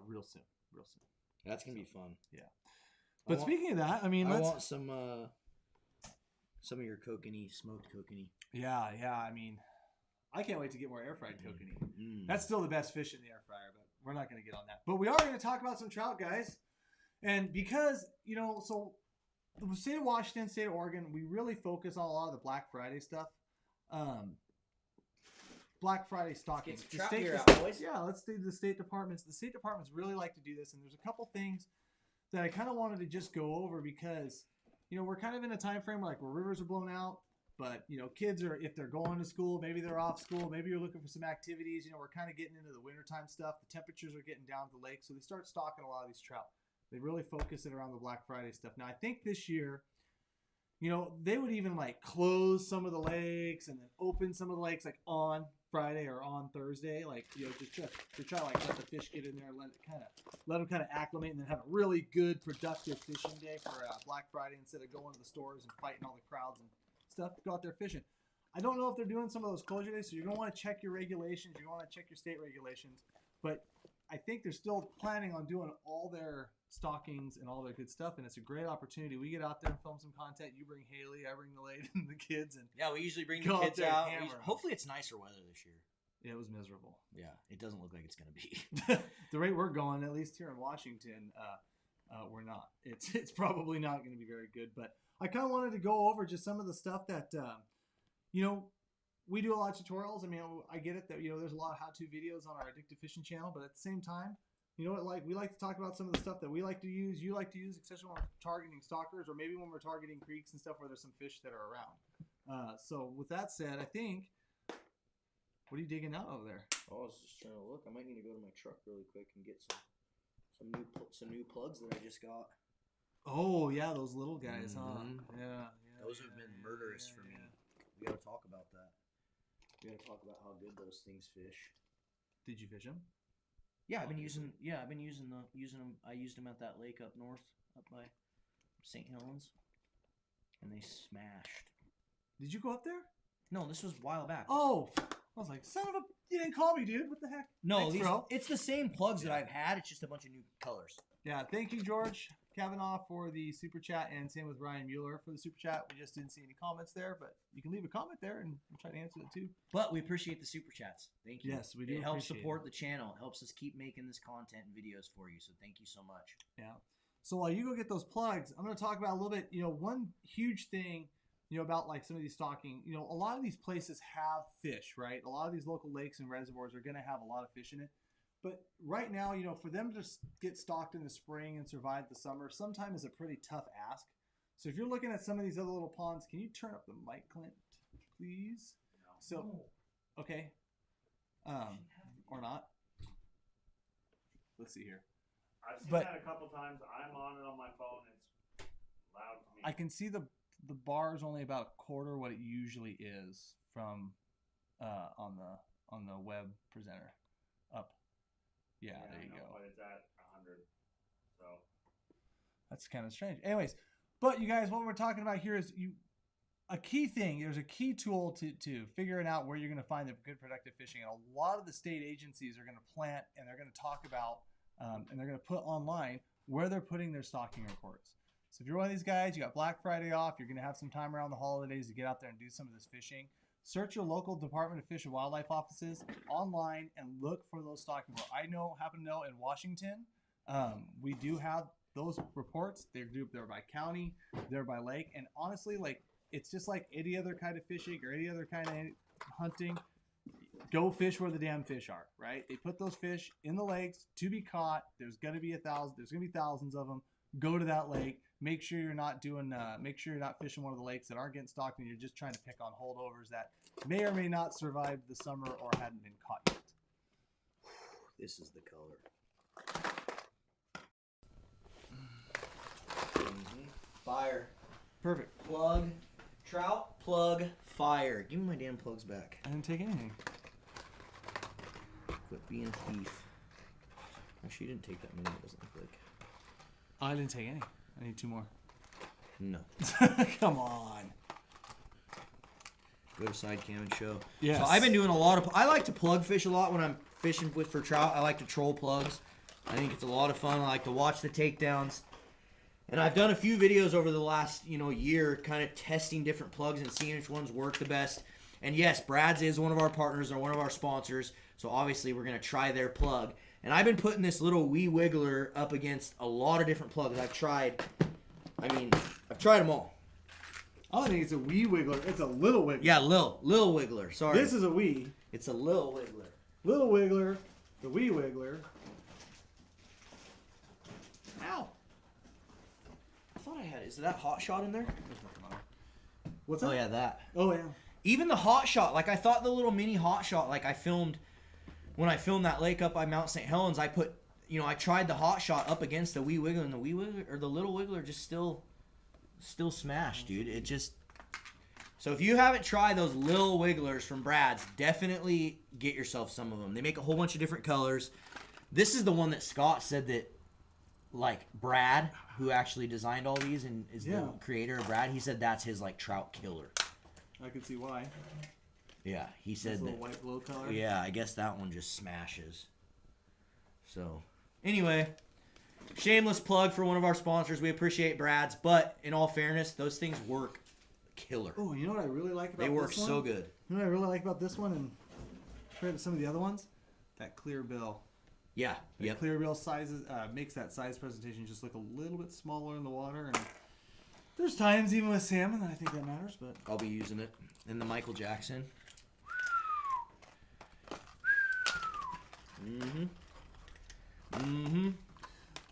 real soon. That's going to be fun. Yeah. But speaking of that, I mean, I let's... want some of your kokanee, smoked kokanee. Yeah, I mean, I can't wait to get more air-fried kokanee. Mm. That's still the best fish in the air fryer, but we're not going to get on that. But we are going to talk about some trout, guys. And because, so the state of Washington, state of Oregon, we really focus on a lot of the Black Friday stuff. Black Friday stocking. Get some trout gear out, boys. Yeah, let's do the state departments. The state departments really like to do this, and there's a couple things that I kind of wanted to just go over because, we're kind of in a time frame where rivers are blown out. But, kids are, if they're going to school, maybe they're off school, maybe you're looking for some activities, we're kind of getting into the wintertime stuff. The temperatures are getting down to the lake, so they start stocking a lot of these trout. They really focus it around the Black Friday stuff. Now, I think this year, they would even close some of the lakes and then open some of the lakes on Friday or on Thursday, just to try let the fish get in there, let them kind of acclimate, and then have a really good, productive fishing day for Black Friday instead of going to the stores and fighting all the crowds and stuff. Go out there fishing. I don't know if they're doing some of those closure days, so you're going to want to check your regulations. You're going to want to check your state regulations. But I think they're still planning on doing all their stockings and all their good stuff, and it's a great opportunity. We get out there and film some content. You bring Haley, I bring the lady and the kids. And Yeah, we usually bring Go the out kids there and out. hammer 'em. Hopefully it's nicer weather this year. yeah, it was miserable. Yeah, it doesn't look like it's going to be. The rate we're going, at least here in Washington, we're not. It's probably not going to be very good. But I kind of wanted to go over just some of the stuff that, we do a lot of tutorials. I mean, I get it that, there's a lot of how-to videos on our Addictive Fishing channel, but at the same time, we like to talk about some of the stuff that we like to use, you like to use, especially when we're targeting stalkers, or maybe when we're targeting creeks and stuff where there's some fish that are around. So with that said, I think, what are you digging out over there? Oh, I was just trying to look. I might need to go to my truck really quick and get some new plugs that I just got. Oh yeah, those little guys, huh? Mhm. Yeah. Those have been murderous for me. We got to talk about that. We got to talk about how good those things fish. Did you fish them? Yeah, I've been using. Yeah, I've been using them. I used them at that lake up north, up by St. Helens, and they smashed. Did you go up there? No, this was a while back. Oh, I was like, son of a, you didn't call me, dude. What the heck? No, Thanks, bro. it's the same plugs that I've had. It's just a bunch of new colors. Yeah, thank you, George Kavanaugh, for the super chat, and same with Ryan Mueller for the super chat. We just didn't see any comments there, but you can leave a comment there, and we'll try to answer it too. But we appreciate the super chats. Thank you. Yes, we do. It helps appreciate support the channel. It helps us keep making this content and videos for you. So thank you so much. Yeah. So while you go get those plugs, I'm going to talk about a little bit. One huge thing, about like some of these stocking. A lot of these places have fish, right? A lot of these local lakes and reservoirs are going to have a lot of fish in it. But right now, for them to get stocked in the spring and survive the summer, sometimes is a pretty tough ask. So if you're looking at some of these other little ponds, can you turn up the mic, Clint, please? No. So, okay. Or not. Let's see here. I've seen But- that a couple times. I'm on it on my phone. It's loud to me. I can see the bar is only about a quarter what it usually is from on the web presenter. Up. Yeah, there you I know, go. But it's at 100. So That's kind of strange. Anyways, but you guys, what we're talking about here is a key thing. There's a key tool to figuring out where you're going to find the good productive fishing. And a lot of the state agencies are going to plant, and they're going to talk about and they're going to put online where they're putting their stocking reports. So if you're one of these guys, you got Black Friday off, you're going to have some time around the holidays to get out there and do some of this fishing. Search your local Department of Fish and Wildlife offices online and look for those stocking reports. Happen to know in Washington, we do have those reports. They're by county, they're by lake, and honestly, like it's just like any other kind of fishing or any other kind of hunting. Go fish where the damn fish are, right? They put those fish in the lakes to be caught. There's gonna be thousands of them. Go to that lake. Make sure you're not fishing one of the lakes that aren't getting stocked, and you're just trying to pick on holdovers that may or may not survive the summer or hadn't been caught yet. This is the color. Fire. Perfect. Plug. Trout. Plug. Fire. Give me my damn plugs back. I didn't take anything. Quit being a thief. Actually, you didn't take that many. It doesn't look like. I didn't take any. I need 2 more. No. Come on. Go to side cam and show. Yes. So I've been doing a lot of. I like to plug fish a lot when I'm fishing for trout. I like to troll plugs. I think it's a lot of fun. I like to watch the takedowns. And I've done a few videos over the last year, kind of testing different plugs and seeing which ones work the best. And yes, Brad's is one of our partners or one of our sponsors. So obviously we're gonna try their plug. And I've been putting this little wee wiggler up against a lot of different plugs. I've tried them all. I don't think it's a wee wiggler. It's a little wiggler. Yeah, Lil Wiggler. Sorry. This is a wee. It's a Lil Wiggler. Little wiggler. The wee wiggler. Ow. I thought I had. Is that hot shot in there? What's that? Oh yeah, that. Oh yeah. Even the hot shot, like I thought the little mini hot shot, like when I filmed that lake up by Mount St. Helens, I put, I tried the hot shot up against the wee wiggler, and the wee wiggler or the little wiggler just still smashed, dude. It just. So if you haven't tried those little wigglers from Brad's, definitely get yourself some of them. They make a whole bunch of different colors. This is the one that Scott said that, like Brad, who actually designed all these and is the creator of Brad, he said that's his like trout killer. I can see why. Yeah, he said This that. little white glow color. Yeah, I guess that one just smashes. So, anyway, shameless plug for one of our sponsors. We appreciate Brad's, but in all fairness, those things work killer. Oh, you know what I really like about They work this one? so good. You know what I really like about this one and compared to some of the other ones? That clear bill. Yeah, The yep. clear bill sizes makes that size presentation just look a little bit smaller in the water, and there's times even with salmon that I think that matters, but I'll be using it. And the Michael Jackson.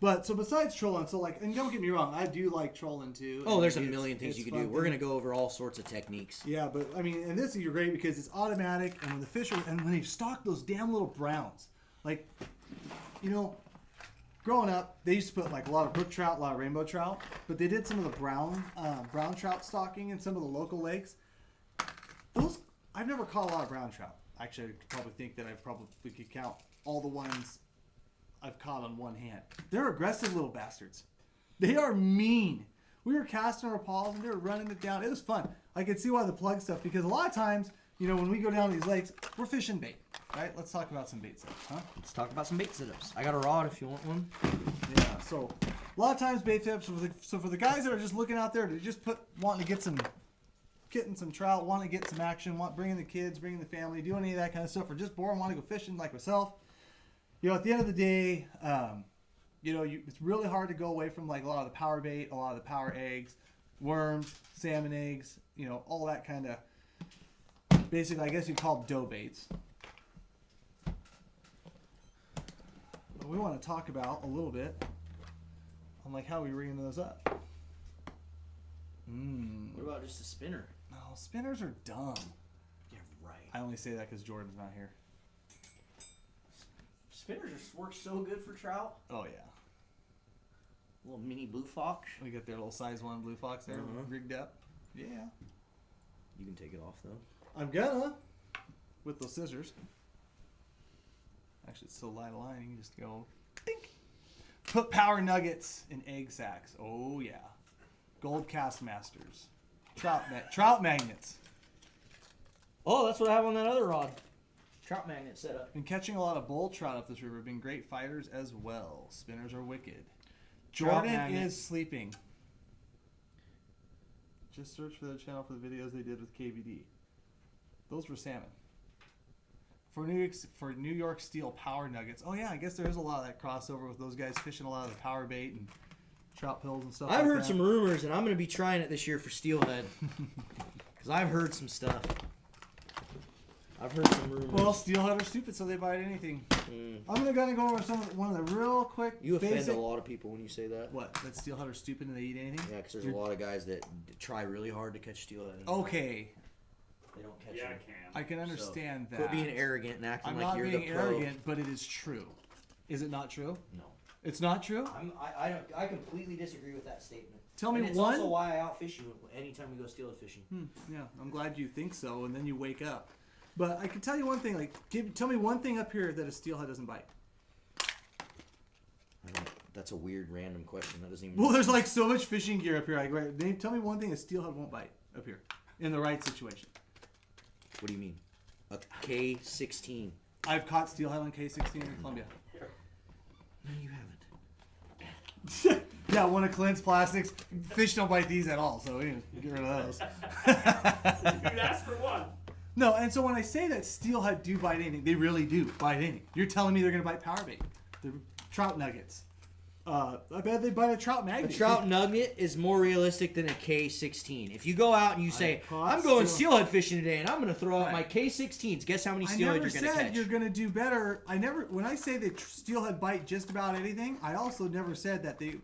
But so besides trolling, so like, and don't get me wrong, I do like trolling too. Oh, and there's a it's- million things it's you can fun do. We're thing. going to go over all sorts of techniques. Yeah, but I mean, and this is great because it's automatic, and when the fish are, and when they stock those damn little browns, like, growing up, they used to put like a lot of brook trout, a lot of rainbow trout, but they did some of the brown trout stocking in some of the local lakes. Those, I've never caught a lot of brown trout. Actually, I could probably think that I probably could count all the ones I've caught on one hand. They're aggressive little bastards. They are mean. We were casting our paws and they were running it down. It was fun. I could see why the plug stuff, because a lot of times, when we go down these lakes, we're fishing bait. Right? Let's talk about some bait setups, huh? Let's talk about some bait setups. I got a rod if you want one. Yeah, so a lot of times bait tips. So for the guys that are just looking out there to just wanting to getting some trout, wanting to get some action, bringing the kids, bringing the family, doing any of that kind of stuff, or just bored, want to go fishing like myself. At the end of the day, it's really hard to go away from like a lot of the power bait, a lot of the power eggs, worms, salmon eggs, all that kind of, basically, I guess you'd call them dough baits. But we want to talk about a little bit on like how we ring those up. What about just a spinner? No, spinners are dumb. Yeah, right. I only say that because Jordan's not here. Spinners just work so good for trout. Oh, yeah. Little mini blue fox. We got their little size 1 blue fox there rigged up. Yeah. You can take it off, though. I'm gonna. With those scissors. Actually, it's so light a line, you can just go dink. Put power nuggets in egg sacs. Oh, yeah. Gold Cast Masters. Trout magnets. Oh, that's what I have on that other rod. Trout magnet setup. Been catching a lot of bull trout up this river. Been great fighters as well. Spinners are wicked. Trout Jordan magnet. is sleeping. Just search for their channel for the videos they did with KVD. Those were salmon. For New York Steel Power Nuggets. Oh yeah, I guess there is a lot of that crossover with those guys fishing a lot of the power bait and trout pills and stuff. I've like heard that. some rumors, and I'm going to be trying it this year for steelhead. Because I've heard some stuff. I've heard some rumors. Well, steelhead are stupid, so they bite anything. I'm gonna go over one of the real quick. You offend basic... a lot of people when you say that. What? That steelhead are stupid and they eat anything? Yeah, because there's a lot of guys that try really hard to catch steelhead. Okay. They don't catch Yeah, them. I I can understand that. Quit being arrogant and acting I'm like not you're being the pro. arrogant, but it is true. Is it not true? No. It's not true? I completely disagree with that statement. Tell me and it's one. also why I outfish you anytime we go steelhead fishing. Yeah, I'm glad you think so, and then you wake up. But I can tell you one thing. Tell me one thing up here that a steelhead doesn't bite. That's a weird, random question. That doesn't even. Well, there's like so much fishing gear up here. Tell me one thing a steelhead won't bite up here, in the right situation. What do you mean? A K16. I've caught steelhead on K16 in Columbia. No, you haven't. Yeah, one of Clint's plastics. Fish don't bite these at all, so we can get rid of those. You'd ask for one. No, and so when I say that steelhead do bite anything, they really do bite anything. You're telling me they're going to bite power bait. They're trout nuggets. I bet they bite a trout magnet. A trout nugget is more realistic than a K16. If you go out and you say, caught I'm going steelhead fishing today and I'm going to throw out my Right. K16s, guess how many I steelhead never you're going to said catch? you're going to do better. When I say that steelhead bite just about anything, I also never said that they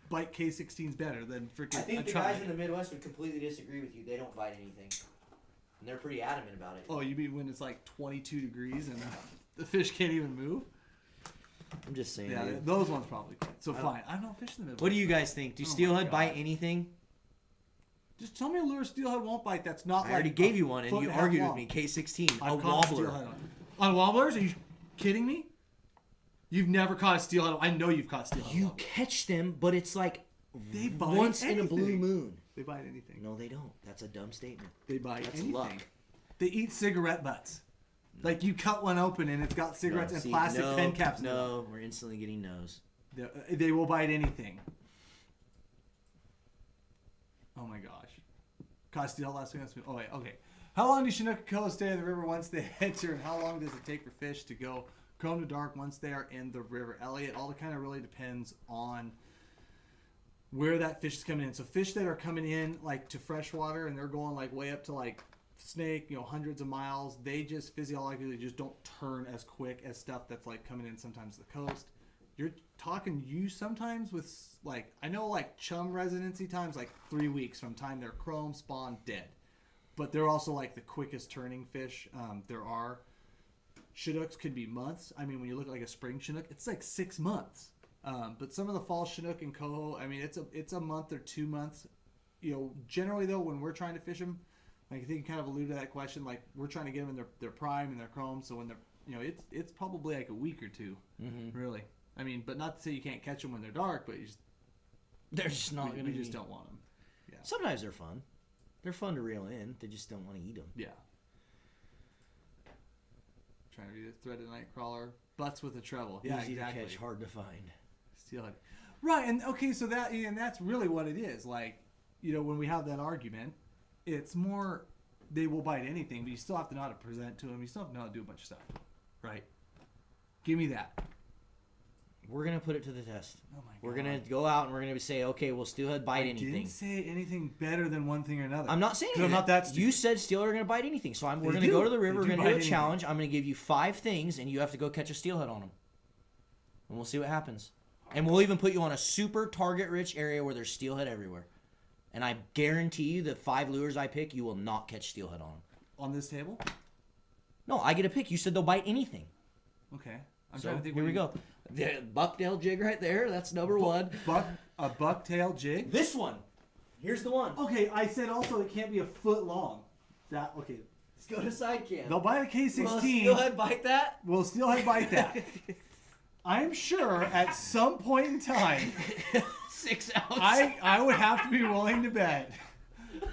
bite K16s better than freaking I think a the trout guys in magnet. the Midwest would completely disagree with you. They don't bite anything. And they're pretty adamant about it. Oh, you mean when it's like 22 degrees and the fish can't even move? I'm just saying. Yeah, dude. those ones probably can't. So fine. I don't fish in the Midwest. What do you guys think? Do Oh my steelhead bite God. anything? Just tell me a lure steelhead won't bite that's not I already gave you one and you argued with me. K16, a I've caught wobbler. steelhead on wobblers? Are you kidding me? You've never caught a steelhead. I know you've caught steelhead. You wobblers. catch them, but it's like They bite once in a blue anything. moon. They bite anything. No, they don't. That's a dumb statement. They bite That's anything. luck. They eat cigarette butts. Like you cut one open and it's got cigarettes and See, plastic no, pen caps. in it. No, we're instantly getting no's. They will bite anything. Oh my gosh. Caught steelhead last week. Oh wait, okay. How long do Chinook and Koa stay in the river once they enter, and how long does it take for fish to go chrome to dark once they are in the river? Elliot, all kind of really depends on where that fish is coming in. So fish that are coming in like to freshwater and they're going like way up to like snake, hundreds of miles, they just physiologically just don't turn as quick as stuff that's like coming in sometimes the coast. You're talking sometimes with like, I know like chum residency times like 3 weeks from time they're chrome spawn dead, but they're also like the quickest turning fish there are. Chinooks could be months. I mean, when you look at like a spring Chinook, it's like 6 months. But some of the fall Chinook and coho, I mean, it's a month or 2 months. Generally though, when we're trying to fish them, like I think you kind of alluded to that question, like we're trying to get them in their prime and their chrome. So when they're, it's probably like a week or two, really. I mean, but not to say you can't catch them when they're dark, but They're just not going to we just don't want them. Yeah. Sometimes they're fun. They're fun to reel in. They just don't want to eat them. Yeah. Trying to read a threaded night crawler. Butts with a treble. Yeah, Easy exactly. to catch, hard to find. Steelhead. Right, and okay, so that's really what it is. Like, when we have that argument, it's more they will bite anything, but you still have to know how to present to them. You still have to know how to do a bunch of stuff. Right? Give me that. We're going to put it to the test. Oh my God. We're going to go out and we're going to say, okay, will steelhead bite anything? I didn't say anything better than one thing or another. I'm not saying I'm not that stupid. You said steelhead are going to bite anything. So we're going to go to the river. We're going to do a challenge. I'm going to give you 5 things, and you have to go catch a steelhead on them. And we'll see what happens. And we'll even put you on a super target-rich area where there's steelhead everywhere. And I guarantee you the 5 lures I pick, you will not catch steelhead on them. On this table? No, I get a pick. You said they'll bite anything. Okay. I'm trying to think. Here we go. The bucktail jig right there. That's number 1. A bucktail jig? This one. Here's the one. Okay, I said also it can't be a foot long. Okay. Let's go to side cam. They'll bite a K16. Will steelhead bite that? Will steelhead bite that? I'm sure at some point in time, 6 ounce. I would have to be willing to bet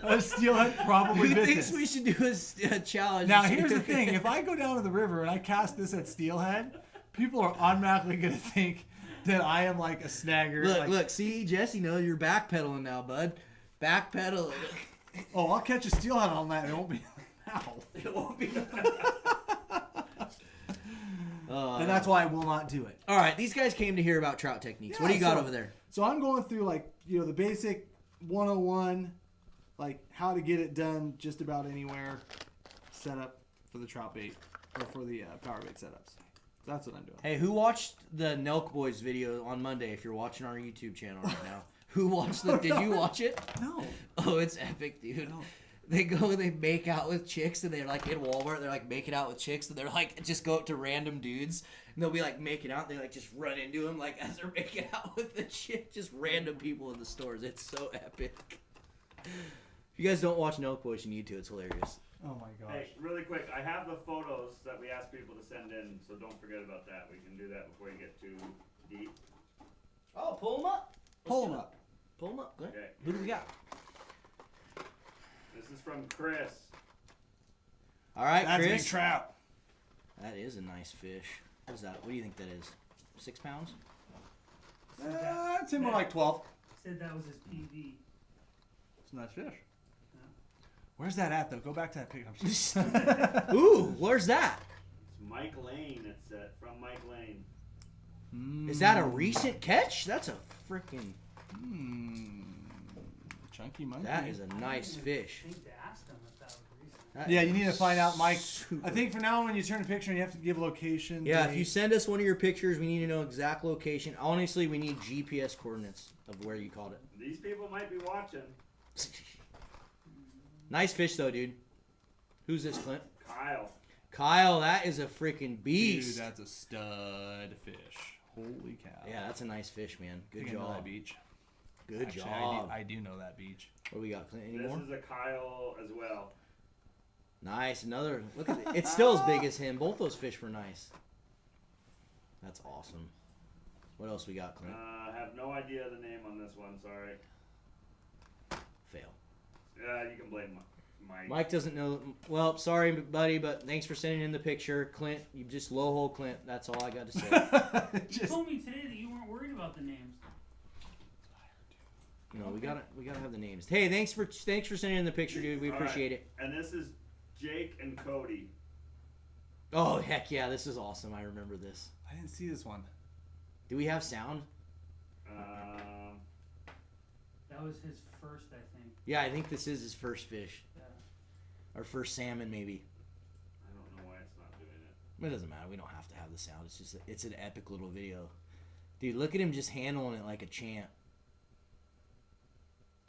a steelhead probably Who bit thinks this. we should do a challenge? Now here's the thing: if I go down to the river and I cast this at steelhead, people are automatically going to think that I am like a snagger. Look, see, Jesse, you're backpedaling now, bud. Backpedaling. Oh, I'll catch a steelhead on that. It won't be now. It won't be. And that's why I will not do it. All right, these guys came to hear about trout techniques. What do you got over there? So I'm going through the basic 101, like how to get it done just about anywhere, setup for the trout bait or for the power bait setups. That's what I'm doing. Hey, who watched the Nelk Boys video on Monday? If you're watching our YouTube channel right now, who watched the? Did you watch it? No. Oh, it's epic, dude. No. They go and they make out with chicks, and they're like in Walmart. They're like making out with chicks, and they're like just go up to random dudes, and they'll be like making out. And they like just run into them like as they're making out with the chick, just random people in the stores. It's so epic. If you guys don't watch Nelk Boys, you need to. It's hilarious. Oh my gosh. Hey, really quick, I have the photos that we asked people to send in, so don't forget about that. We can do that before you get too deep. Oh, pull them up. Pull them up. Pull them up. Good. Okay. Who do we got? This is from Chris. All right, That's a Chris. big trout. That is a nice fish. What is that? What do you think that is? 6 pounds? I'd say more like 12. Said that was his PV. It's a nice fish. Where's that at, though? Go back to that pickup. Ooh, where's that? It's Mike Lane, it said, from Mike Lane. Is that a recent catch? That's a freaking... Chunky monkey. That is a nice fish. I think to ask him if that was recent. That Yeah, is you need to find out, Mike. super- I think for now, when you turn a picture, you have to give location. Yeah, date. if you send us one of your pictures, we need to know exact location. Honestly, we need GPS coordinates of where you caught it. These people might be watching. Nice fish, though, dude. Who's this, Clint? Kyle. Kyle, that is a freaking beast. Dude, that's a stud fish. Holy cow. Yeah, that's a nice fish, man. I Good think I know that job. beach. Good Actually, job. I do know that beach. What do we got, Clint? Any This more? is a Kyle as well. Nice. Another. Look at it. It's still as big as him. Both those fish were nice. That's awesome. What else we got, Clint? I have no idea the name on this one, sorry. Fail. You can blame Mike. Mike doesn't know. Well, sorry, buddy, but thanks for sending in the picture. Clint, you just low hole Clint. That's all I got to say. You told me today that you weren't worried about the names. No, we gotta have the names. Hey, thanks for sending in the picture, dude. We All appreciate right. it. And this is Jake and Cody. Oh heck yeah, this is awesome. I remember this. I didn't see this one. Do we have sound? That was his first, I think. Yeah, I think this is his first fish. Yeah. Or first salmon, maybe. I don't know why it's not doing it. It doesn't matter. We don't have to have the sound. It's just it's an epic little video. Dude, look at him just handling it like a champ.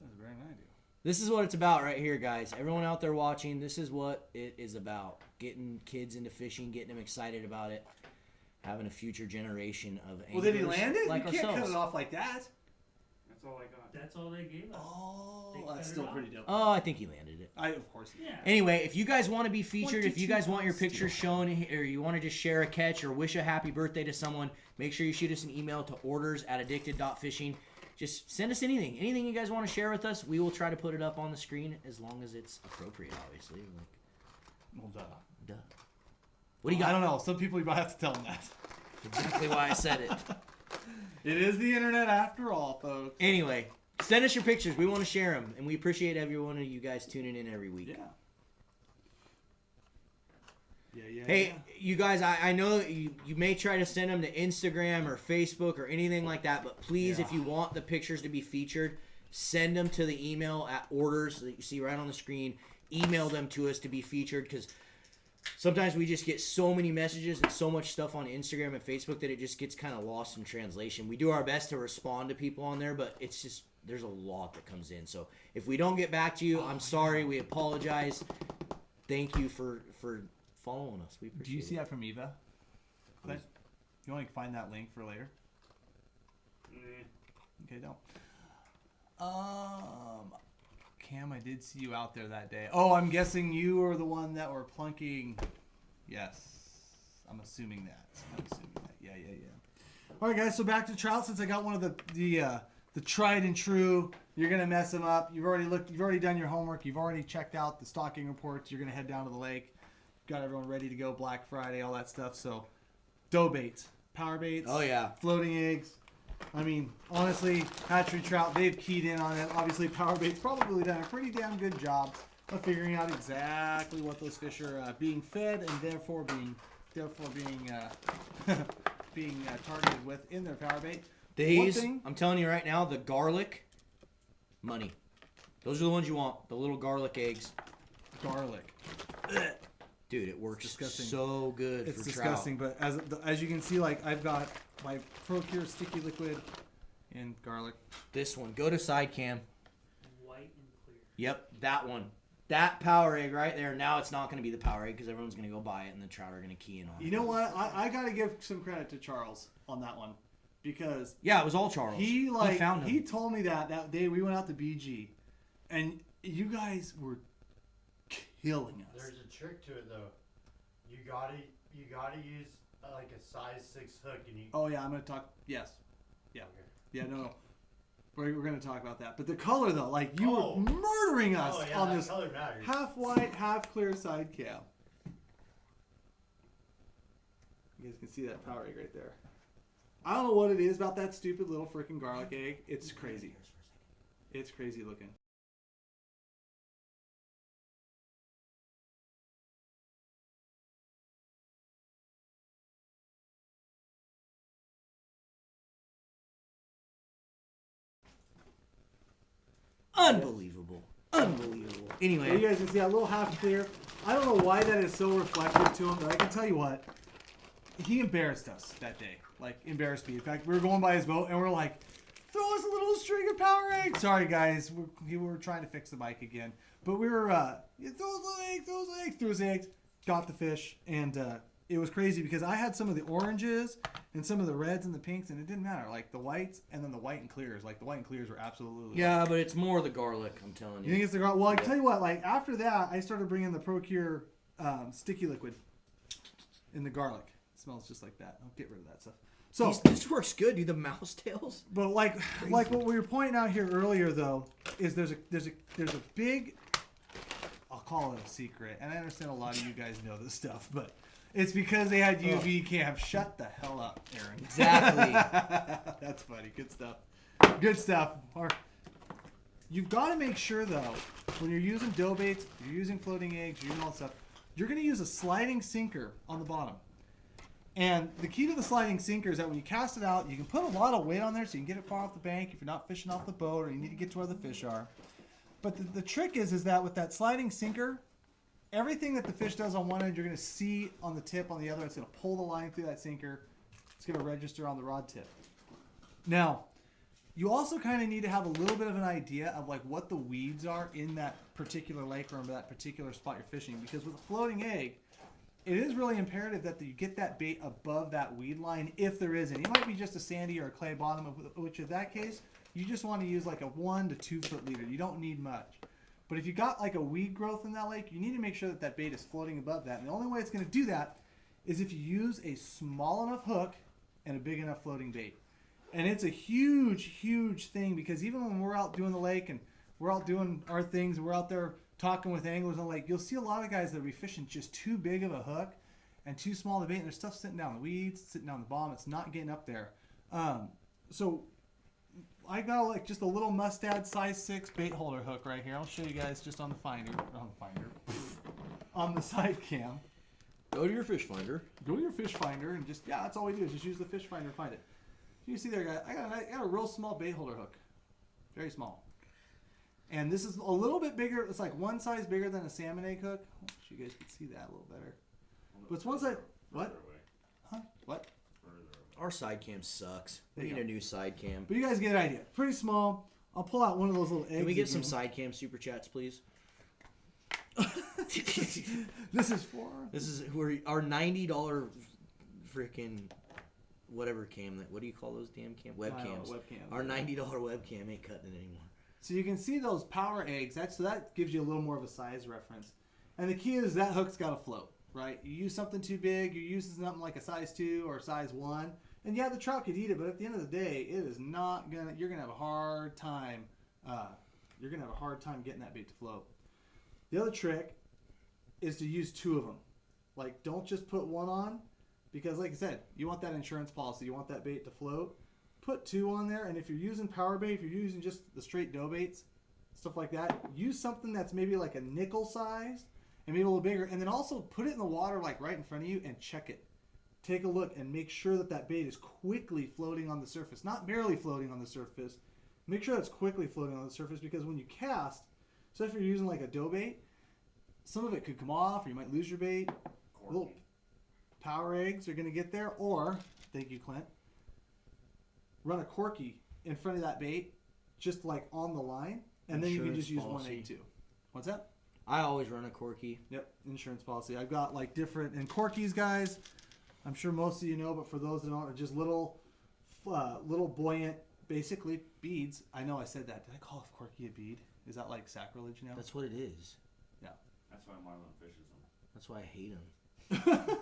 That's better than I do. This is what it's about right here, guys. Everyone out there watching, this is what it is about. Getting kids into fishing, getting them excited about it, having a future generation of anglers Well, did he land it? like you can't ourselves. cut it off like that. That's all I got. That's all they gave us. Oh, They that's cut still it off. pretty dope. Oh, I think he landed it. Of course. Yeah. Anyway, if you guys want to be featured, if you 22 guys want your pounds picture steel. shown, or you want to just share a catch or wish a happy birthday to someone, make sure you shoot us an email to orders@addicted.fishing. Just send us anything you guys want to share with us. We will try to put it up on the screen as long as it's appropriate, obviously. Well, duh. Duh. What do you got? I don't know. Some people you might have to tell them that. Exactly why I said it. It is the internet after all, folks. Anyway, send us your pictures. We want to share them, and we appreciate every one of you guys tuning in every week. Yeah. Hey, you guys, I know you may try to send them to Instagram or Facebook or anything like that, but please, if you want the pictures to be featured, send them to the email at orders that you see right on the screen. Email them to us to be featured, because sometimes we just get so many messages and so much stuff on Instagram and Facebook that it just gets kind of lost in translation. We do our best to respond to people on there, but it's just, there's a lot that comes in. So if we don't get back to you, I'm sorry. We apologize. Thank you for following us. We appreciate Do you see it. that from Eva? Clint? You want to find that link for later? Okay, don't. Cam, I did see you out there that day. Oh, I'm guessing you were the one that were plunking. Yes, I'm assuming that. Yeah. All right, guys. So back to trout. Since I got one of the tried and true, you're gonna mess them up. You've already looked. You've already done your homework. You've already checked out the stocking reports. You're gonna head down to the lake. Got everyone ready to go. Black Friday, all that stuff. So, dough baits, power baits. Oh, yeah. Floating eggs. I mean, honestly, hatchery trout, they've keyed in on it. Obviously, power bait's probably done a pretty damn good job of figuring out exactly what those fish are being fed and therefore being targeted with in their power bait. These, I'm telling you right now, the garlic, money. Those are the ones you want. The little garlic eggs. Garlic. Dude, it works disgusting. so good It's for disgusting, trout. but as you can see, like I've got my Procure sticky liquid and garlic. This one, go to side cam. White and clear. Yep, that one. That power egg right there. Now it's not going to be the power egg because everyone's going to go buy it and the trout are going to key in on it. You know what? I got to give some credit to Charles on that one because Yeah, it was all Charles. he found him. he told me that day we went out to BG, and you guys were killing us. There's a trick to it though. You gotta use like a size 6 hook, and you. Oh yeah, I'm gonna talk. Yes, yeah, Okay. yeah. No. We're gonna talk about that. But the color though, like you Oh. were murdering us Oh yeah, on that this color matters. half white, half clear side cam. You guys can see that power egg right there. I don't know what it is about that stupid little freaking garlic egg. It's crazy. It's crazy looking. Unbelievable. Unbelievable. So you Anyway, guys can see that little half clear. I don't know why that is so reflective to him, but I can tell you what. He embarrassed us that day. Like, embarrassed me. In fact, we were going by his boat, and we're like, throw us a little string of power eggs. Sorry, guys. We were trying to fix the mic again. But we were, throw those eggs, threw his eggs, got the fish, and it was crazy because I had some of the oranges and some of the reds and the pinks, and it didn't matter. Like, the whites and then the white and clears. Like, the white and clears were absolutely... yeah, but it's more the garlic, I'm telling You you. think it's the garlic? Well, I tell you what, like, after that, I started bringing the Procure sticky liquid in the garlic. It smells just like that. I'll get rid of that stuff. So, This works good, dude. The mouse tails. but like what we were pointing out here earlier, though, is there's a big, I'll call it a secret, and I understand a lot of you guys know this stuff, but it's because they had UV cam. Shut the hell up, Aaron. Exactly. That's funny. Good stuff. Good stuff. You've got to make sure, though, when you're using dough baits, you're using floating eggs, you're using all that stuff, you're going to use a sliding sinker on the bottom. And the key to the sliding sinker is that when you cast it out, you can put a lot of weight on there so you can get it far off the bank if you're not fishing off the boat or you need to get to where the fish are. But the trick is that with that sliding sinker, everything that the fish does on one end, you're going to see on the tip on the other. It's going to pull the line through that sinker. It's going to register on the rod tip. Now, you also kind of need to have a little bit of an idea of like what the weeds are in that particular lake or in that particular spot you're fishing, because with a floating egg, it is really imperative that you get that bait above that weed line if there is any. It might be just a sandy or a clay bottom, which in that case, you just want to use like a 1 to 2 foot leader. You don't need much. But if you got like a weed growth in that lake, you need to make sure that that bait is floating above that. And the only way it's going to do that is if you use a small enough hook and a big enough floating bait. And it's a huge, huge thing because even when we're out doing the lake and we're out doing our things and we're out there talking with anglers on the lake, you'll see a lot of guys that will be fishing just too big of a hook and too small of a bait, and there's stuff sitting down the weeds, sitting down the bottom. It's not getting up there. So I got like just a little mustad size 6 bait holder hook right here. I'll show you guys just on the on the side cam. Go to your fish finder. Go to your fish finder and just, that's all we do is just use the fish finder to find it. You see there, guys, I got a real small bait holder hook. Very small. And this is a little bit bigger. It's like one size bigger than a salmon egg hook. I wish you guys could see that a little better. But it's one size. What? Huh? What? Our side cam sucks. We There you need a go. new side cam. But you guys get an idea. Pretty small. I'll pull out one of those little eggs. Can we get some again. side cam super chats, please? This is for. This is our $90 freaking whatever cam. What do you call those damn webcams? Webcams. Our $90 webcam ain't cutting it anymore. So you can see those power eggs. So that gives you a little more of a size reference. And the key is that hook's got to float, right? You use something too big, you're using something like a size 2 or a size 1, and yeah, the trout could eat it, but at the end of the day, it is not gonna. You're gonna have a hard time. Getting that bait to float. The other trick is to use 2 of them. Like, don't just put one on, because like I said, you want that insurance policy. You want that bait to float. Put 2 on there, and if you're using power bait, if you're using just the straight dough baits, stuff like that, use something that's maybe like a nickel size and maybe a little bigger, and then also put it in the water like right in front of you and check it. Take a look and make sure that that bait is quickly floating on the surface, not barely floating on the surface. Make sure it's quickly floating on the surface, because when you cast, so if you're using like a dough bait, some of it could come off, or you might lose your bait. Little power eggs are going to get there, or, thank you, Clint, run a corky in front of that bait, just like on the line, and then you can just use Insurance one egg too. What's that? I always run a corky. Yep, insurance policy. I've got like different, and corkies, guys, I'm sure most of you know, but for those that don't, are just little buoyant, basically beads. I know I said that. Did I call a corky a bead? Is that like sacrilege now? That's what it is. That's why Marlon fishes them. That's why I hate them.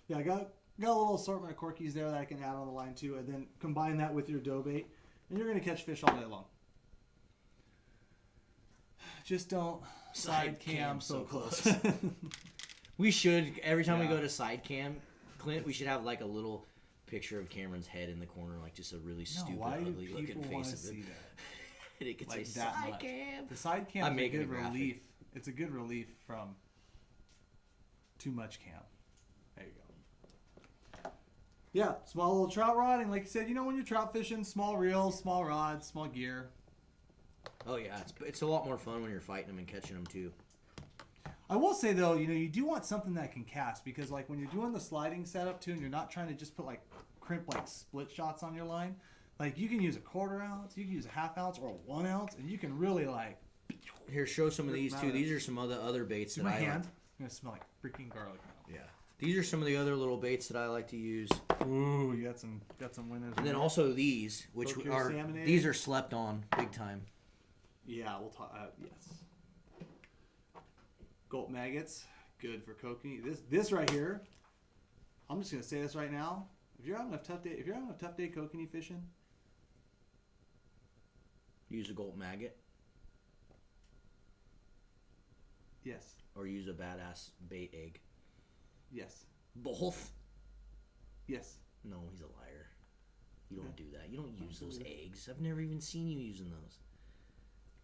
Yeah, I got a little assortment of corkies there that I can add on the line too, and then combine that with your dough bait, and you're going to catch fish all day long. Just don't side cam so close. We should, every time we Yeah. go to side cam, Clint, we should have like a little picture of Cameron's head in the corner, like just a really stupid, why do ugly looking people want face to of see it. that? And it could Like say that side much? cam. The side cam I'm is a making a good graphic. relief. It's a good relief from too much cam. There you go. Yeah, small little trout rod, and like you said, when you're trout fishing, small reels, small rods, small gear. Oh yeah, it's a lot more fun when you're fighting them and catching them too. I will say though, you do want something that can cast, because like when you're doing the sliding setup too, and you're not trying to just put like crimp like split shots on your line, like you can use a 1/4 ounce, you can use a 1/2 ounce or a 1 ounce, and you can really like. Here, show some of these too. Matter. These are some other baits See that my I hand? like. I'm gonna smell like freaking garlic now. Yeah, these are some of the other little baits that I like to use. Ooh, you got some winners. And then there. also these, which Focus are salmon these egg. are slept on big time. Yeah, we'll talk. Yes. Gulp maggots, good for kokanee. This right here, I'm just gonna say this right now. If you're having a tough day kokanee fishing, Use a gulp maggot yes, or use a badass bait egg. yes, Both? yes. No, he's a liar. You don't do that. You don't use those eggs. I've never even seen you using those.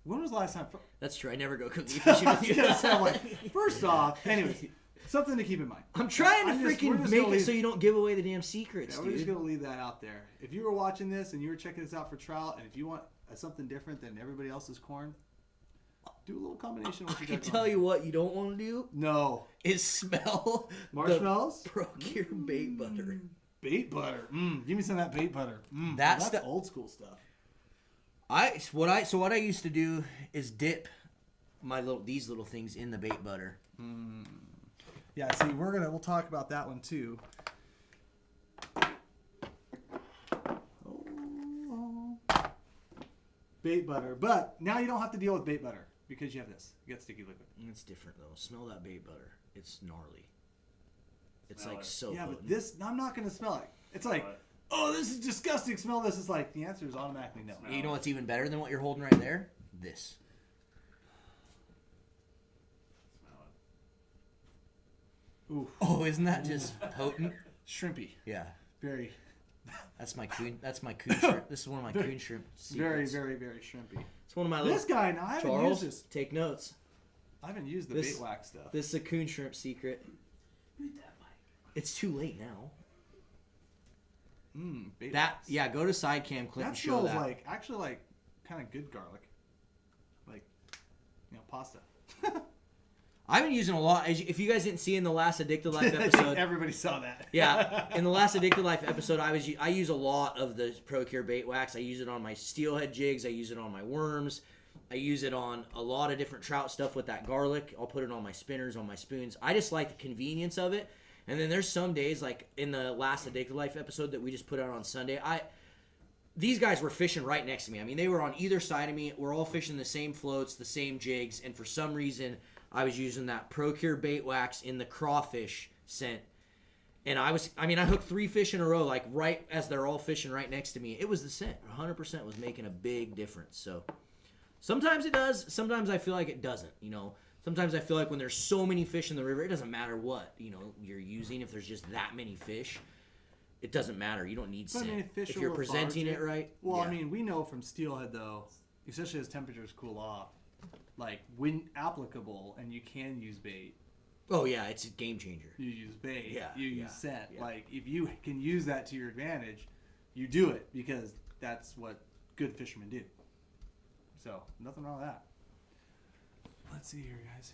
When was the last time? That's true. I never go cookie fishing with you. Yes, I'm like, first off, anyways, something to keep in mind. I'm trying to we're freaking just make gonna it leave- so you don't give away the damn secrets, Yeah, we're just dude. gonna leave that out there. If you were watching this and you were checking this out for trout, and if you want something different than everybody else's corn, do a little combination with I your can deck tell on. you what you don't want to do No is smell marshmallows. the Procure bait butter. Bait butter. Give me some of that bait butter. That's That's the- old school stuff. What I used to do is dip these little things in the bait butter. Yeah, see, we'll talk about that one too. Oh. Bait butter, but now you don't have to deal with bait butter because you have this. You got sticky liquid. It's different though. Smell that bait butter. It's gnarly. It's Smell like it. so Yeah, potent. but this, I'm not gonna smell it. It's like, Smell it. oh, this is disgusting. Smell this. It's like the answer is automatically no. Smell You know what's even better than what you're holding right there? This. Smell it. Oof, Oh, isn't that just potent? shrimpy. Yeah. Very, That's my coon. That's my coon shrimp. This is one of my coon shrimp very, secrets. very, very shrimpy. It's one of my This little. guy, now I haven't Charles, used this. take notes. I haven't used the This- bait wax stuff. This is a coon shrimp secret. It's too late now. Bait That wax. yeah. Go to side cam clip That and show smells that. like actually like kind of good garlic, like pasta. I've been using a lot. If you guys didn't see in the last Addicted Life episode, Everybody saw that. yeah, in the last Addicted Life episode, I use a lot of the ProCure bait wax. I use it on my steelhead jigs. I use it on my worms. I use it on a lot of different trout stuff with that garlic. I'll put it on my spinners, on my spoons. I just like the convenience of it. And then there's some days, like in the last Addicted Life episode that we just put out on Sunday, these guys were fishing right next to me. I mean, they were on either side of me. We're all fishing the same floats, the same jigs, and for some reason, I was using that ProCure bait wax in the crawfish scent. And I hooked 3 fish in a row, like right as they're all fishing right next to me. It was the scent. 100% was making a big difference. So sometimes it does. Sometimes I feel like it doesn't, Sometimes I feel like when there's so many fish in the river, it doesn't matter what, you're using. If there's just that many fish, it doesn't matter. You don't need But, I scent. mean, fish If are you're more presenting it lethargic. right. Well, yeah. I mean, we know from steelhead though, especially as temperatures cool off, like when applicable, and you can use bait. Oh yeah, it's a game changer. You use bait. Yeah, You yeah, use scent. yeah. Like if you can use that to your advantage, you do it because that's what good fishermen do. So nothing wrong with that. Let's see here, guys.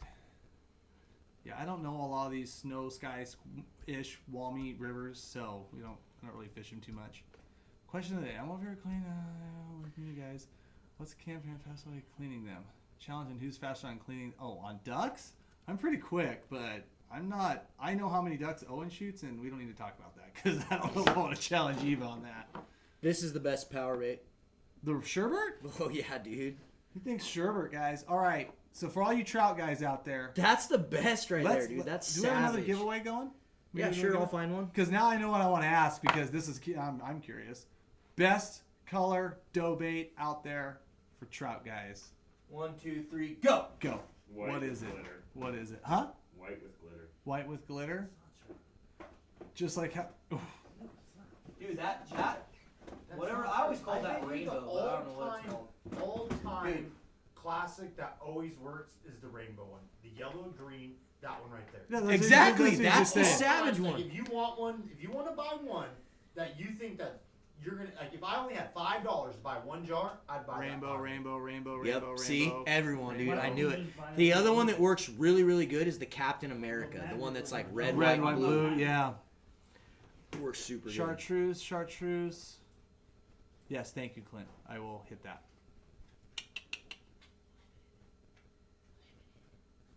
Yeah, I don't know a lot of these snow skies-ish Walmy rivers, so I don't really fish them too much. Question of the day: I'm over here cleaning with you guys. What's the campaign fast way of cleaning them? Challenge and who's faster on cleaning? Oh, on ducks? I'm pretty quick, but I'm not. I know how many ducks Owen shoots, and we don't need to talk about that because I don't know if I want to challenge Eva on that. This is the best power bait. The sherbert? Oh yeah, dude. Who thinks sherbert, guys? All right. So for all you trout guys out there, That's the best right there, dude. That's do we have another savage. giveaway going? Yeah, sure. I'll find one. Because now I know what I want to ask because this is I'm curious. Best color dough bait out there for trout guys. 1, 2, 3, go. Go. White What with is it? glitter. What is it? Huh? White with glitter. White with glitter? Just like how. Oof. Dude, that whatever. I always call that rainbow, but I don't know what it's called. All-time classic that always works is the rainbow one. The yellow and green, that one right there. Yeah, those are- Exactly. those are That's just the saying. savage Like, one. if you want one, if you want to buy one that you think that you're gonna like, if I only had $5 to buy one jar, I'd buy Rainbow, that. rainbow, rainbow, Yep. rainbow, See, rainbow. everyone, dude. Rainbow. I knew it. The other one that works really, really good is the Captain America. The one that's like red, Red, white, white, blue. blue. Yeah. It works super good. Chartreuse. Yes, thank you, Clint. I will hit that.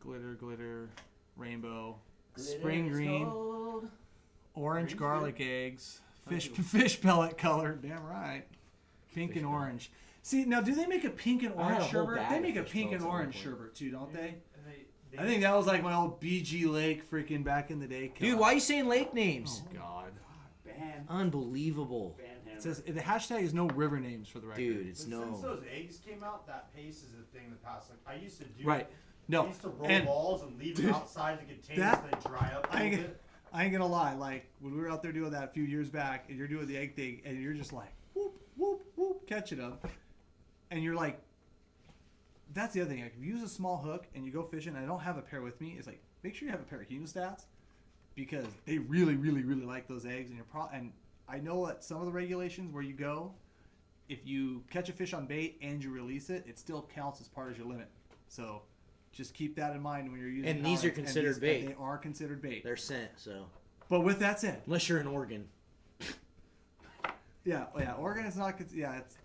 Glitter, rainbow, spring green, orange garlic eggs, fish pellet color. Damn right. Pink and orange. See, now do they make a pink and I had orange a whole sherbet? bag They of make a fish pink and pellets at one orange point. sherbet too, don't they? And they I think that was like my old BG Lake freaking back in the day. Dude, why are you saying lake names? Oh God. Ban. Unbelievable. Ban hammer. It says the hashtag is no river names for the record. Dude, it's But since no. those eggs came out, that pace is a thing that passed. Like I used to do. Right. I No. used to roll And balls and leave them outside the containers that- so they dry up a I little ain't, bit. I ain't gonna lie. Like when we were out there doing that a few years back, and you're doing the egg thing, and you're just like whoop whoop whoop catching them, and you're like, that's the other thing. Like, if you use a small hook and you go fishing, and I don't have a pair with me, it's like make sure you have a pair of hemostats because they really, really, really like those eggs, and and I know that some of the regulations where you go, if you catch a fish on bait and you release it, it still counts as part of your limit. So. Just keep that in mind when you're using. And these are pellets, and considered bait. They are considered bait. They're sent, so. But with that said, Unless you're in Oregon. yeah, Oregon is not.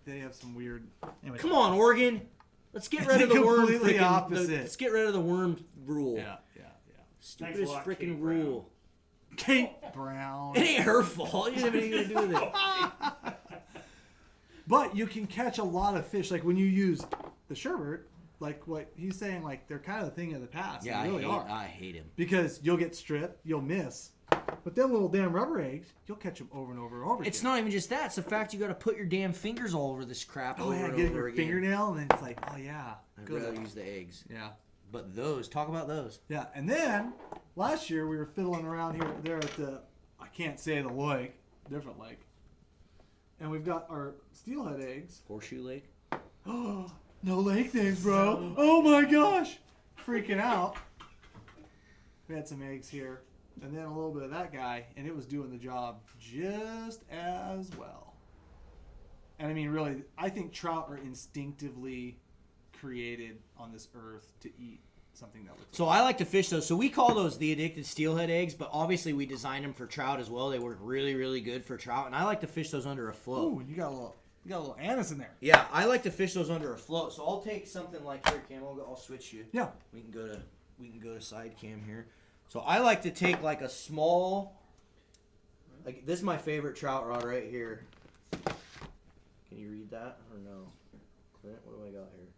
They have some weird. Anyway. Come on, Oregon. Let's get It's rid of the the worm. completely freaking- opposite. Let's get rid of the worm rule. Yeah. Stupidest lot, freaking Kate rule. Kate Brown. It ain't her fault. You didn't have anything to do with it. But you can catch a lot of fish. Like when you use the sherbet, like what he's saying, like they're kind of the thing of the past. Yeah, they really are. I hate him. Because you'll get stripped, you'll miss. But them little damn rubber eggs, you'll catch them over and over and over It's again. not even just that. It's the fact you got to put your damn fingers all over this crap Oh over yeah, and get over your again. fingernail, and then it's like, oh yeah. I'd Good. rather use the eggs. Yeah. But those, talk about those. Yeah, and then last year we were fiddling around here there at the, I can't say the lake, different lake. And we've got our steelhead eggs. Horseshoe Lake. Oh, no lake names, bro. Oh my gosh. Freaking out. We had some eggs here. And then a little bit of that guy, and it was doing the job just as well. And I mean, really, I think trout are instinctively created on this earth to eat something that looks So I like to fish those. So we call those the addicted steelhead eggs, but obviously we designed them for trout as well. They work really, really good for trout, and I like to fish those under a float. Ooh, you got a little anise in there. Yeah, I like to fish those under a float. So I'll take something like here, Cam. I'll switch you. Yeah. We can go to side cam here. So I like to take like a small, like this is my favorite trout rod right here. Can you read that or no? Clint, what do I got here?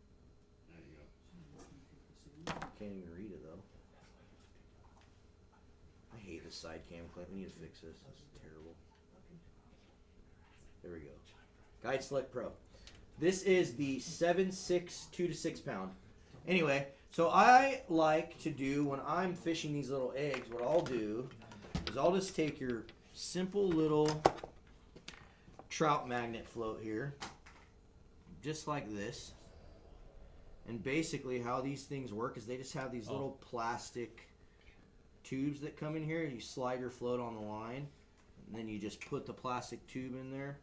There you go. Can't even read it though. I hate this side cam, Clint. We need to fix this. This is terrible. There we go. Guide Select Pro. This is the 7.6 2 to 6 pound. Anyway, so I like to do when I'm fishing these little eggs, what I'll do is I'll just take your simple little trout magnet float here, just like this. And basically how these things work is they just have these little plastic tubes that come in here. You slide your float on the line, and then you just put the plastic tube in there.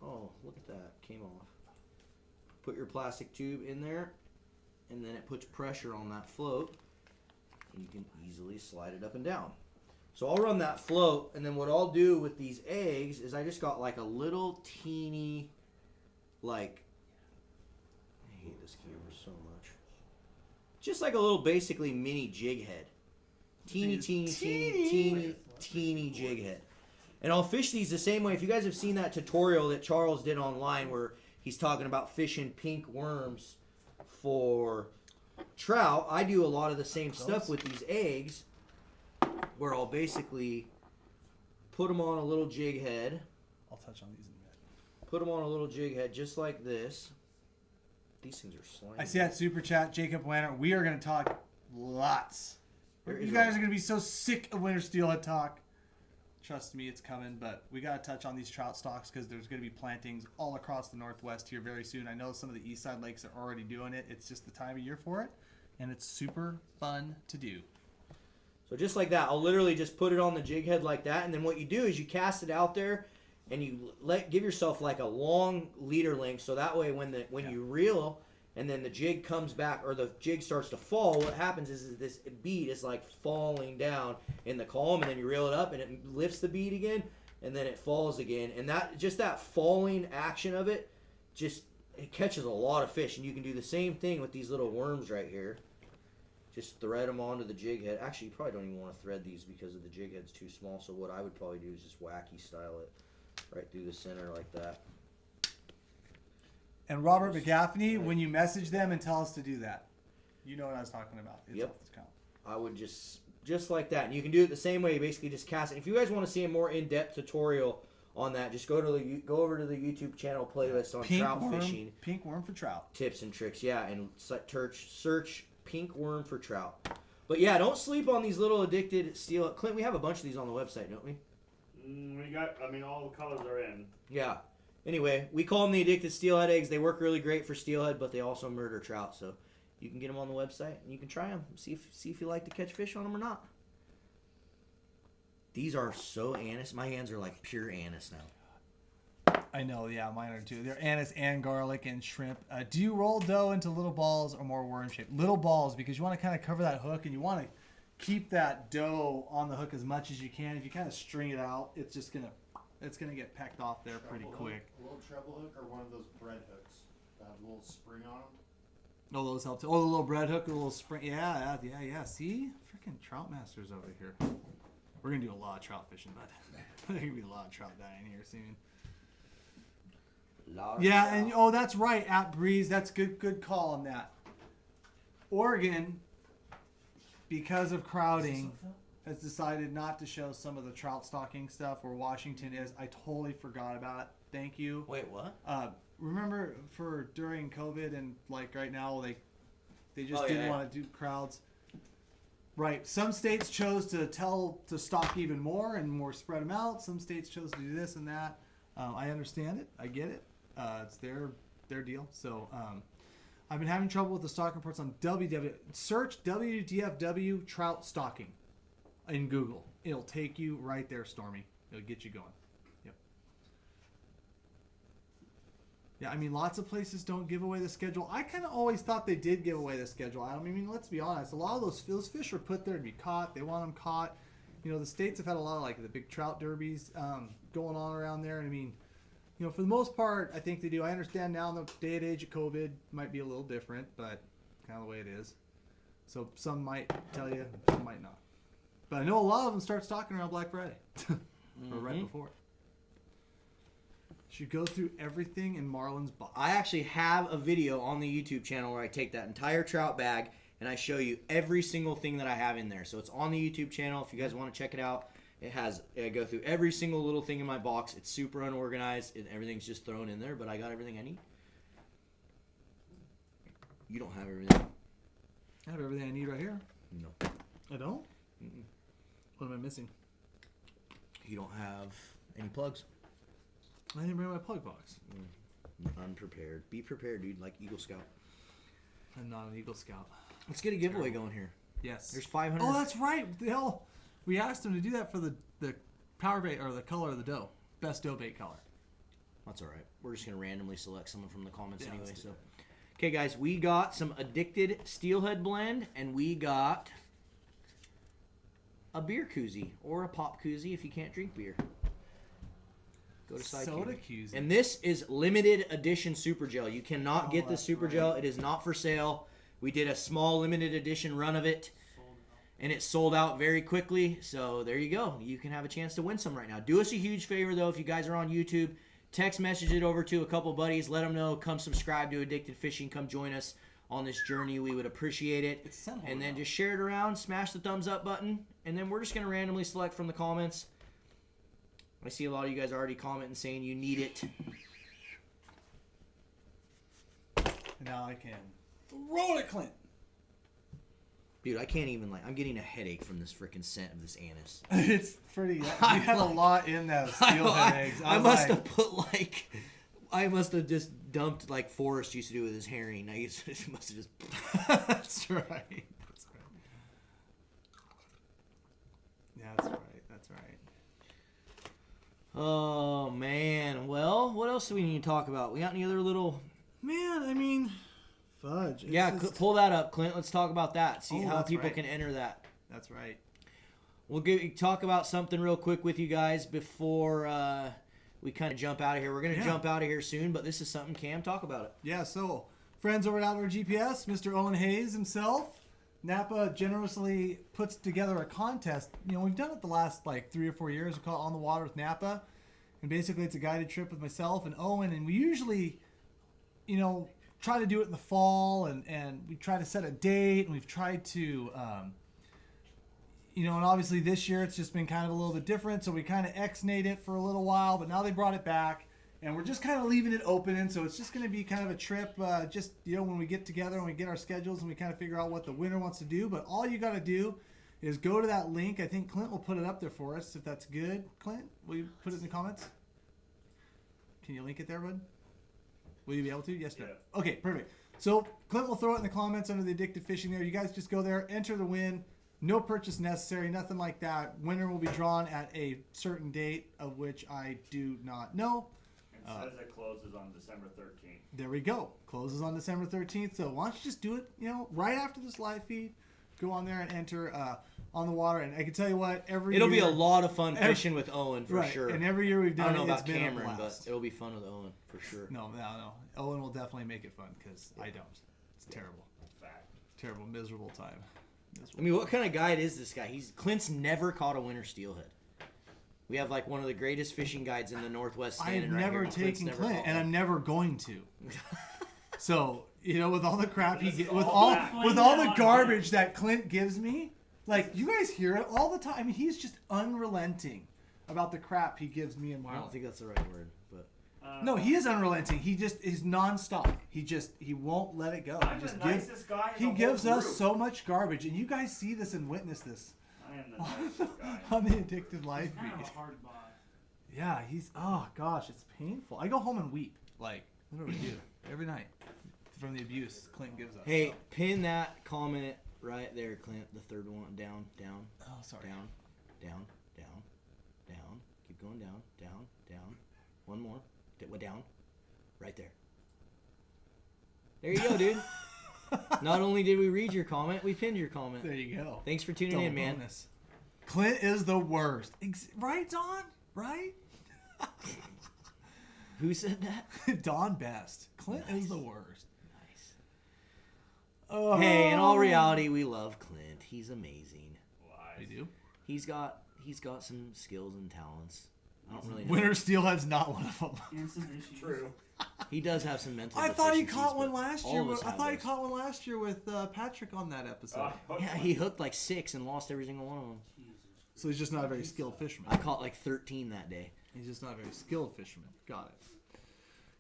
Oh, look at that. Came off. Put your plastic tube in there, and then it puts pressure on that float, and you can easily slide it up and down. So I'll run that float, and then what I'll do with these eggs is I just got like a little teeny, like, I hate this camera so much. Just like a little basically mini jig head. Teeny jig head. And I'll fish these the same way. If you guys have seen that tutorial that Charles did online where he's talking about fishing pink worms for trout, I do a lot of the same stuff with these eggs where I'll basically put them on a little jig head. I'll touch on these in a minute. Put them on a little jig head just like this. These things are slimy. I see that super chat, Jacob Lanner. We are going to talk lots. There You is guys a- are going to be so sick of winter steelhead talk. Trust me, it's coming. But we got to touch on these trout stocks because there's going to be plantings all across the Northwest here very soon. I know some of the east side lakes are already doing it. It's just the time of year for it, and it's super fun to do. So just like that, I'll literally just put it on the jig head like that, and then what you do is you cast it out there, and you give yourself like a long leader length, so that way when you reel, and then the jig comes back or the jig starts to fall, what happens is this bead is like falling down in the column, and then you reel it up, and it lifts the bead again, and then it falls again, and that falling action of it, it catches a lot of fish, and you can do the same thing with these little worms right here. Just thread them onto the jig head. Actually, you probably don't even want to thread these because of the jig head's too small. So what I would probably do is just wacky style it right through the center like that. And Robert McGaffney, when you message them and tell us to do that, you know what I was talking about. It's Yep. off the count. I would just like that. And you can do it the same way. You basically just cast it. If you guys want to see a more in-depth tutorial on that, just go over to the YouTube channel playlist on trout fishing Pink worm for trout. tips and tricks. Yeah, and search pink worm for trout. But yeah, don't sleep on these little addicted steel. Clint, we have a bunch of these on the website, don't we? All the colors are in. Yeah. Anyway, we call them the addicted steelhead eggs. They work really great for steelhead, but they also murder trout. So you can get them on the website and you can try them. See if you like to catch fish on them or not. These are so anise. My hands are like pure anise now. I know, yeah, mine are too. They're anise and garlic and shrimp. Do you roll dough into little balls or more worm shaped? Little balls, because you want to kind of cover that hook and you want to keep that dough on the hook as much as you can. If you kind of string it out, it's gonna get pecked off there pretty quick. A little treble hook or one of those bread hooks that have a little spring on them. Oh, those help too. Oh, the little bread hook, the little spring. Yeah. See? Freaking trout masters over here. We're going to do a lot of trout fishing, bud. There's going to be a lot of trout dying here soon. Yeah, and that's right, at Breeze. That's good call on that. Oregon, because of crowding, has decided not to show some of the trout stocking stuff where Washington is. I totally forgot about it. Thank you. Wait, what? Remember for during COVID and like right now they just didn't want to do crowds. Right. Some states chose to stock even more and more spread them out. Some states chose to do this and that. I understand it. I get it. It's their deal. So I've been having trouble with the stocking reports on search WDFW trout stocking in Google. It'll take you right there, Stormy. It'll get you going. Yep. Yeah, I mean, lots of places don't give away the schedule. I kind of always thought they did give away the schedule. I mean, let's be honest. A lot of those fish are put there to be caught. They want them caught. You know, the states have had a lot of like the big trout derbies going on around there. And I mean, you know, for the most part, I think they do. I understand now in the day and age of COVID might be a little different, but kind of the way it is. So some might tell you, some might not. But I know a lot of them start stocking around Black Friday or right before. Should go through everything in Marlin's box. I actually have a video on the YouTube channel where I take that entire trout bag and I show you every single thing that I have in there. So it's on the YouTube channel if you guys want to check it out. I go through every single little thing in my box. It's super unorganized and everything's just thrown in there, but I got everything I need. You don't have everything. I have everything I need right here. No. I don't? Mm-mm. What am I missing? You don't have any plugs. I didn't bring my plug box. Unprepared. Be prepared, dude, like Eagle Scout. I'm not an Eagle Scout. Let's get a giveaway going here. Yes. There's 500. Oh, that's right. We asked him to do that for the power bait or the color of the dough. Best dough bait color. That's all right. We're just going to randomly select someone from the comments Yeah, anyway. let's do So, okay, guys, we got some Addicted Steelhead Blend, and we got a beer koozie or a pop koozie if you can't drink beer. Go to side Soda koozie. koozie. And this is limited edition super gel. You cannot get this that's super right. gel. It is not for sale. We did a small limited edition run of it. And it sold out very quickly, so there you go. You can have a chance to win some right now. Do us a huge favor, though, if you guys are on YouTube. Text message it over to a couple buddies. Let them know. Come subscribe to Addicted Fishing. Come join us on this journey. We would appreciate it. It's a And then just share it around. Smash the thumbs up button. And then we're just going to randomly select from the comments. I see a lot of you guys already commenting saying you need it. Now I can throw it, Clint. Dude, I can't even, I'm getting a headache from this freaking scent of this anise. It's pretty. We had a lot in those steelhead eggs. I must have put I must have just dumped Forrest used to do with his herring. I must have just. That's right. That's right. Yeah, that's right. That's right. Oh man. Well, what else do we need to talk about? We got any other little? Man, I mean, fudge. It's Yeah, just- pull that up, Clint. Let's talk about that. See Oh, how that's people right. can enter that. That's right. We'll talk about something real quick with you guys before we kind of jump out of here. We're gonna jump out of here soon, but this is something. Cam, talk about it. Yeah, so friends over at Outdoor GPS, Mr. Owen Hayes himself, Napa generously puts together a contest. You know, we've done it the last 3 or 4 years. We call it On the Water with Napa. And basically it's a guided trip with myself and Owen. And we usually, try to do it in the fall. And we try to set a date. And we've tried to, and obviously this year it's just been kind of a little bit different. So we kind of ex-nate it for a little while. But now they brought it back. And we're just kind of leaving it open, and so it's just going to be kind of a trip, when we get together and we get our schedules and we kind of figure out what the winner wants to do. But all you got to do is go to that link. I think Clint will put it up there for us, if that's good. Clint, will you put it in the comments? Can you link it there, bud? Will you be able to? Yes, no. Yeah. Okay, perfect. So Clint will throw it in the comments under the Addicted Fishing there. You guys just go there, enter the win. No purchase necessary, nothing like that. Winner will be drawn at a certain date, of which I do not know. It says it closes on December 13th. There we go. Closes on December 13th. So why don't you just do it, right after this live feed. Go on there and enter On the Water. And I can tell you what, It'll be a lot of fun fishing with Owen for right. sure. And every year we've I done don't know it's about been Cameron, a but blast. it'll be fun with Owen for sure. No. Owen will definitely make it fun because I don't. It's terrible. Fact. Terrible, miserable time. I mean, what kind of guide is this guy? Clint's never caught a winter steelhead. We have like one of the greatest fishing guides in the Northwest I've standing right never here. And Clint's taken never Clint, caught and one. I'm never going to. So, you know, with all the crap he Let's gets, go with all back. the garbage that Clint gives me, like, you guys hear it all the time. I mean, he's just unrelenting about the crap he gives me and I Marlon. don't think that's the right word, but No, he is unrelenting. He just is nonstop. He won't let it go. I'm He just the nicest guy in he the gives whole us group. so much garbage, and you guys see this and witness this I am the nicest guy. on the Addicted Life Kind of feed. a hard buy. Yeah, oh gosh, it's painful. I go home and weep, like literally do every night from the abuse Clint gives us. hey, pin that comment right there, Clint. The third one down. Oh, sorry. Down. Keep going down. One more. Down. Right there. There you go, dude. Not only did we read your comment, we pinned your comment. There you go. Thanks for tuning Double in, man. bonus. Clint is the worst. Right, Don? Right? Who said that? Don Best. Clint Nice. is the worst. Nice. Oh. Hey, in all reality, we love Clint. He's amazing. We Lies. do. He's got some skills and talents. I don't really know. Winter Steelhead's not one of them. And some issues. True. He does have some mental. I thought he deficiencies, caught one but last all year. of us I have thought he those. caught one last year with Patrick on that episode. Yeah, he hooked like 6 and lost every single one of them. Jesus. So he's just not a very skilled fisherman. I caught like 13 that day. He's just not a very skilled fisherman. Got it.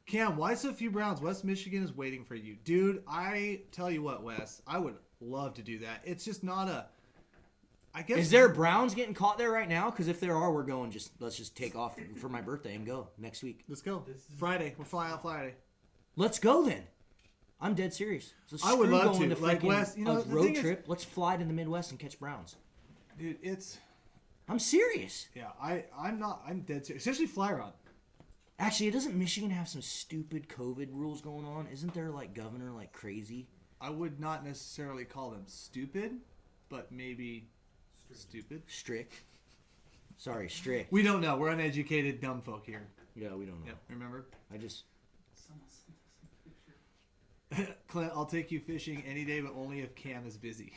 Cam, why so few Browns? West Michigan is waiting for you. Dude, I tell you what, Wes, I would love to do that. It's just not a... I guess... Is there Browns getting caught there right now? Because if there are, we're going. Let's just take off for my birthday and go next week. Let's go. Friday. We'll fly out Friday. Let's go then. I'm dead serious. So I would screw love going to. Like, freaking Wes, you know, a the road thing is- trip. Let's fly to the Midwest and catch Browns. Dude, it's... I'm serious. Yeah, I'm dead serious. Especially fly rod. Actually, doesn't Michigan have some stupid COVID rules going on? Isn't their like governor like crazy? I would not necessarily call them stupid, but maybe stupid. Strict. Sorry, strict. We don't know. We're uneducated dumb folk here. Yeah, we don't know. Yep, remember? I just Someone sent us a picture. Clint, I'll take you fishing any day, but only if Cam is busy.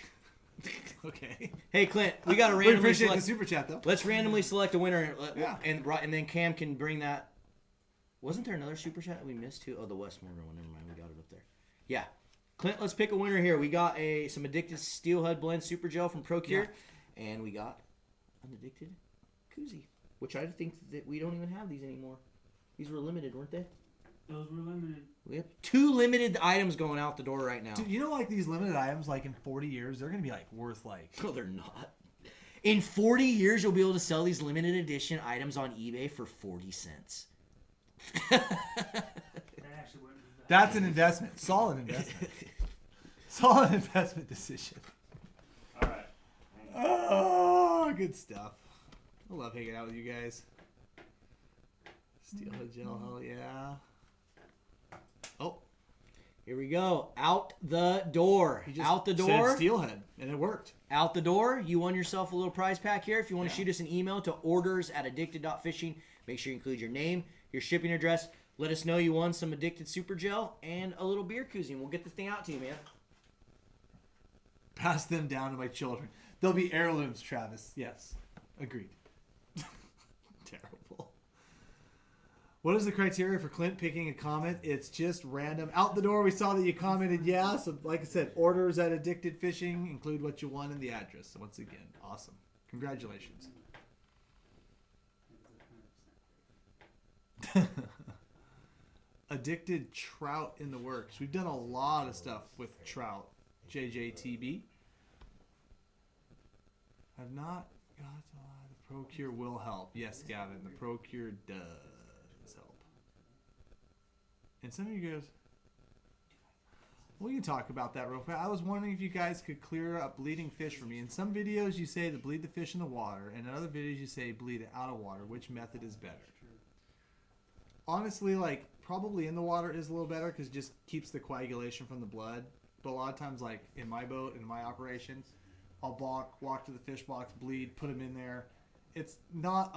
Okay. Hey Clint, we got to We randomly appreciate the select. super chat, though. Let's randomly select a winner, Yeah. and then Cam can bring that. Wasn't there another super chat we missed too? Oh, the Westmorgan one. Never mind, we got it up there. Yeah, Clint, let's pick a winner here. We got some Addicted Steelhead Blend Super Gel from Procure, and we got an Addicted Koozie, which I think that we don't even have these anymore. These were limited, weren't they? Those were limited. We have 2 limited items going out the door right now. Dude, you know, like these limited items, like in 40 years, they're gonna be like worth like. No, they're not. In 40 years, you'll be able to sell these limited edition items on eBay for 40 cents. That actually wouldn't be bad. That's an investment. Solid investment. Solid investment decision. All right. Oh, good stuff. I love hanging out with you guys. Steelhead gel, hell yeah. Oh, Here we go. Out the door. he just Out the said door. steelhead, and it worked. Out the door. You won yourself a little prize pack here. If you want to Yeah. shoot us an email to orders@addicted.fishing, make sure you include your name, your shipping address. Let us know you won some Addicted Super Gel and a little beer koozie, and we'll get this thing out to you, man. Pass them down to my children. They'll be heirlooms, Travis. Yes, agreed. Terrible. What is the criteria for Clint picking a comment? It's just random. Out the door, we saw that you commented yeah. So, like I said, orders at Addicted Fishing. Include what you want and the address. So once again, awesome. Congratulations. Addicted Trout in the works. We've done a lot of stuff with Trout. JJTB. I've not got the Procure will help. Yes, Gavin, the Procure does help. And some of you guys, we can talk about that real fast. I was wondering if you guys could clear up bleeding fish for me. In some videos, you say to bleed the fish in the water, and in other videos, you say bleed it out of water. Which method is better? Honestly, like probably in the water is a little better because it just keeps the coagulation from the blood. But a lot of times, like in my boat, in my operation, I'll walk to the fish box, bleed, put them in there. It's not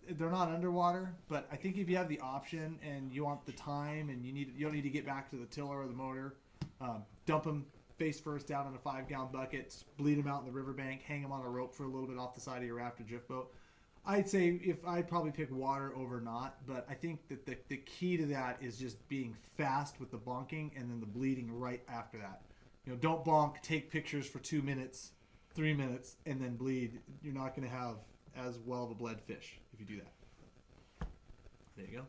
they're not underwater, but I think if you have the option and you want the time and you don't need to get back to the tiller or the motor, Dump them face first down in a 5-gallon bucket, bleed them out in the riverbank, hang them on a rope for a little bit off the side of your raft or drift boat. I'd say I'd probably pick water over not, but I think that the key to that is just being fast with the bonking and then the bleeding right after that. Don't bonk, take pictures for 2 minutes, 3 minutes, and then bleed. You're not going to have as well of a bled fish if you do that. There you go.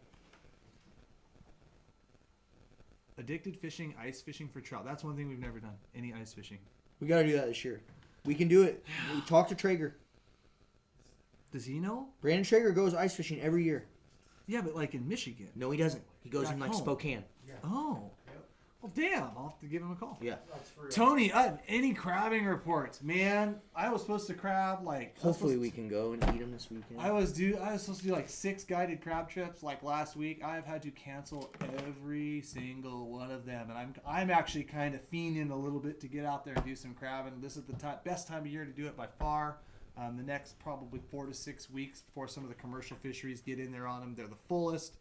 Addicted fishing, ice fishing for trout. That's one thing we've never done. Any ice fishing. We got to do that this year. We can do it. We talk to Traeger. Does he know? Brandon Traeger goes ice fishing every year. Yeah, but like in Michigan. No, he doesn't. He goes Back in like home. Spokane. Oh. Well, damn. I'll have to give him a call. Yeah. Tony, any crabbing reports? Man, I was supposed to crab like. Hopefully we can go and eat them this weekend. I was supposed to do like 6 guided crab trips like last week. I have had to cancel every single one of them, and I'm actually kind of fiending a little bit to get out there and do some crabbing. This is the best time of year to do it by far. The next probably 4 to 6 weeks before some of the commercial fisheries get in there on them. They're the fullest.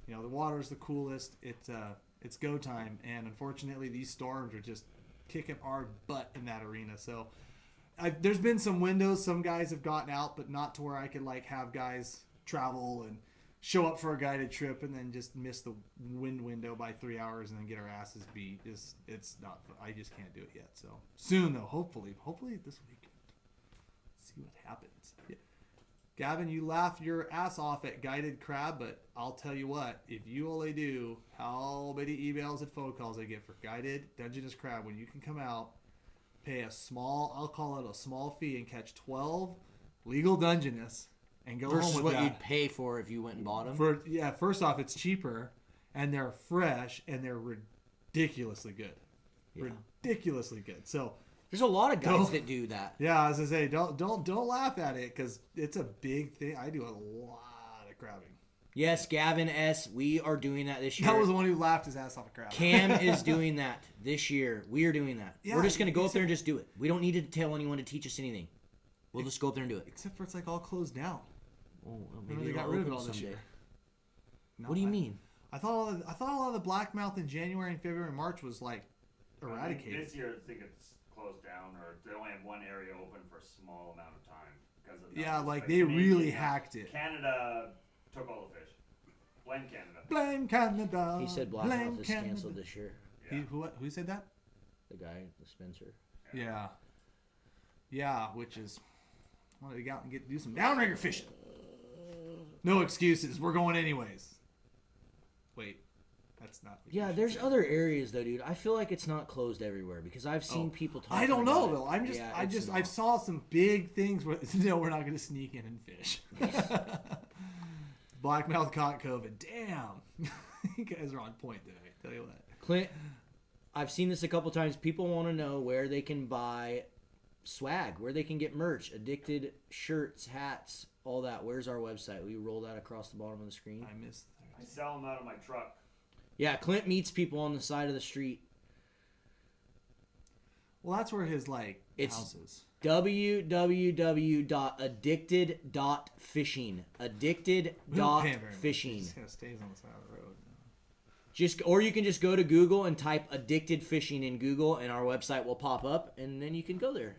The water's the coolest. It's go time, and unfortunately these storms are just kicking our butt in that arena. So there's been some windows. Some guys have gotten out, but not to where I could like have guys travel and show up for a guided trip and then just miss the wind window by 3 hours and then get our asses beat. It's not. I just can't do it yet. So soon though, hopefully this weekend. See what happens. Yeah. Gavin, you laugh your ass off at guided crab, but I'll tell you what, if you only do how many emails and phone calls I get for guided Dungeness crab, when you can come out, pay a small, I'll call it a small fee, and catch 12 legal Dungeness and go Versus home with what that. you'd pay for if you went and bought them. First off, it's cheaper, and they're fresh, and they're ridiculously good. Yeah. Ridiculously good. So There's a lot of guys that do that. yeah, I was gonna say, don't laugh at it because it's a big thing. I do a lot of crabbing. Yes, Gavin S. We are doing that this year. That was the one who laughed his ass off a crab. Cam is doing that this year. We are doing that. Yeah, We're just going to go up there and just do it. We don't need to tell anyone to teach us anything. We'll just go up there and do it. Except for it's like all closed down. Oh, well, Maybe maybe they got it'll rid of it open all this someday. year. No, What do you mean? I thought a lot of the blackmouth in January and February and March was like eradicated. This year, I think it's closed down, or they only have one area open for a small amount of time because of Yeah, numbers. like But they Canadian- really hacked it. Canada took all the fish. Blame Canada. Blame Canada. He said blame Blackmouth is Canada. canceled this year. Yeah. Who said that? The guy, the Spencer. Yeah. Yeah, which is want to go out and do some downrigger fishing. No excuses. We're going anyways. Wait, that's not. what you Yeah, should there's say. other areas though, dude. I feel like it's not closed everywhere because I've seen Oh. people talk. I don't know about it. though. Yeah, I it's I not. saw some big things where no, we're not going to sneak in and fish. Blackmouth caught COVID. Damn, you guys are on point today. Tell you what. Clint, I've seen this a couple times. People want to know where they can buy swag, where they can get merch, addicted shirts, hats, all that. Where's our website? Will you roll that across the bottom of the screen? I missed. I sell them out of my truck. Yeah, Clint meets people on the side of the street. Well, that's where his like It's- house is. www.addicted.fishing. We don't pay him very much. He Addicted.fishing. just kind of stays on the side of the road. Or you can just go to Google and type addicted fishing in Google and our website will pop up and then you can go there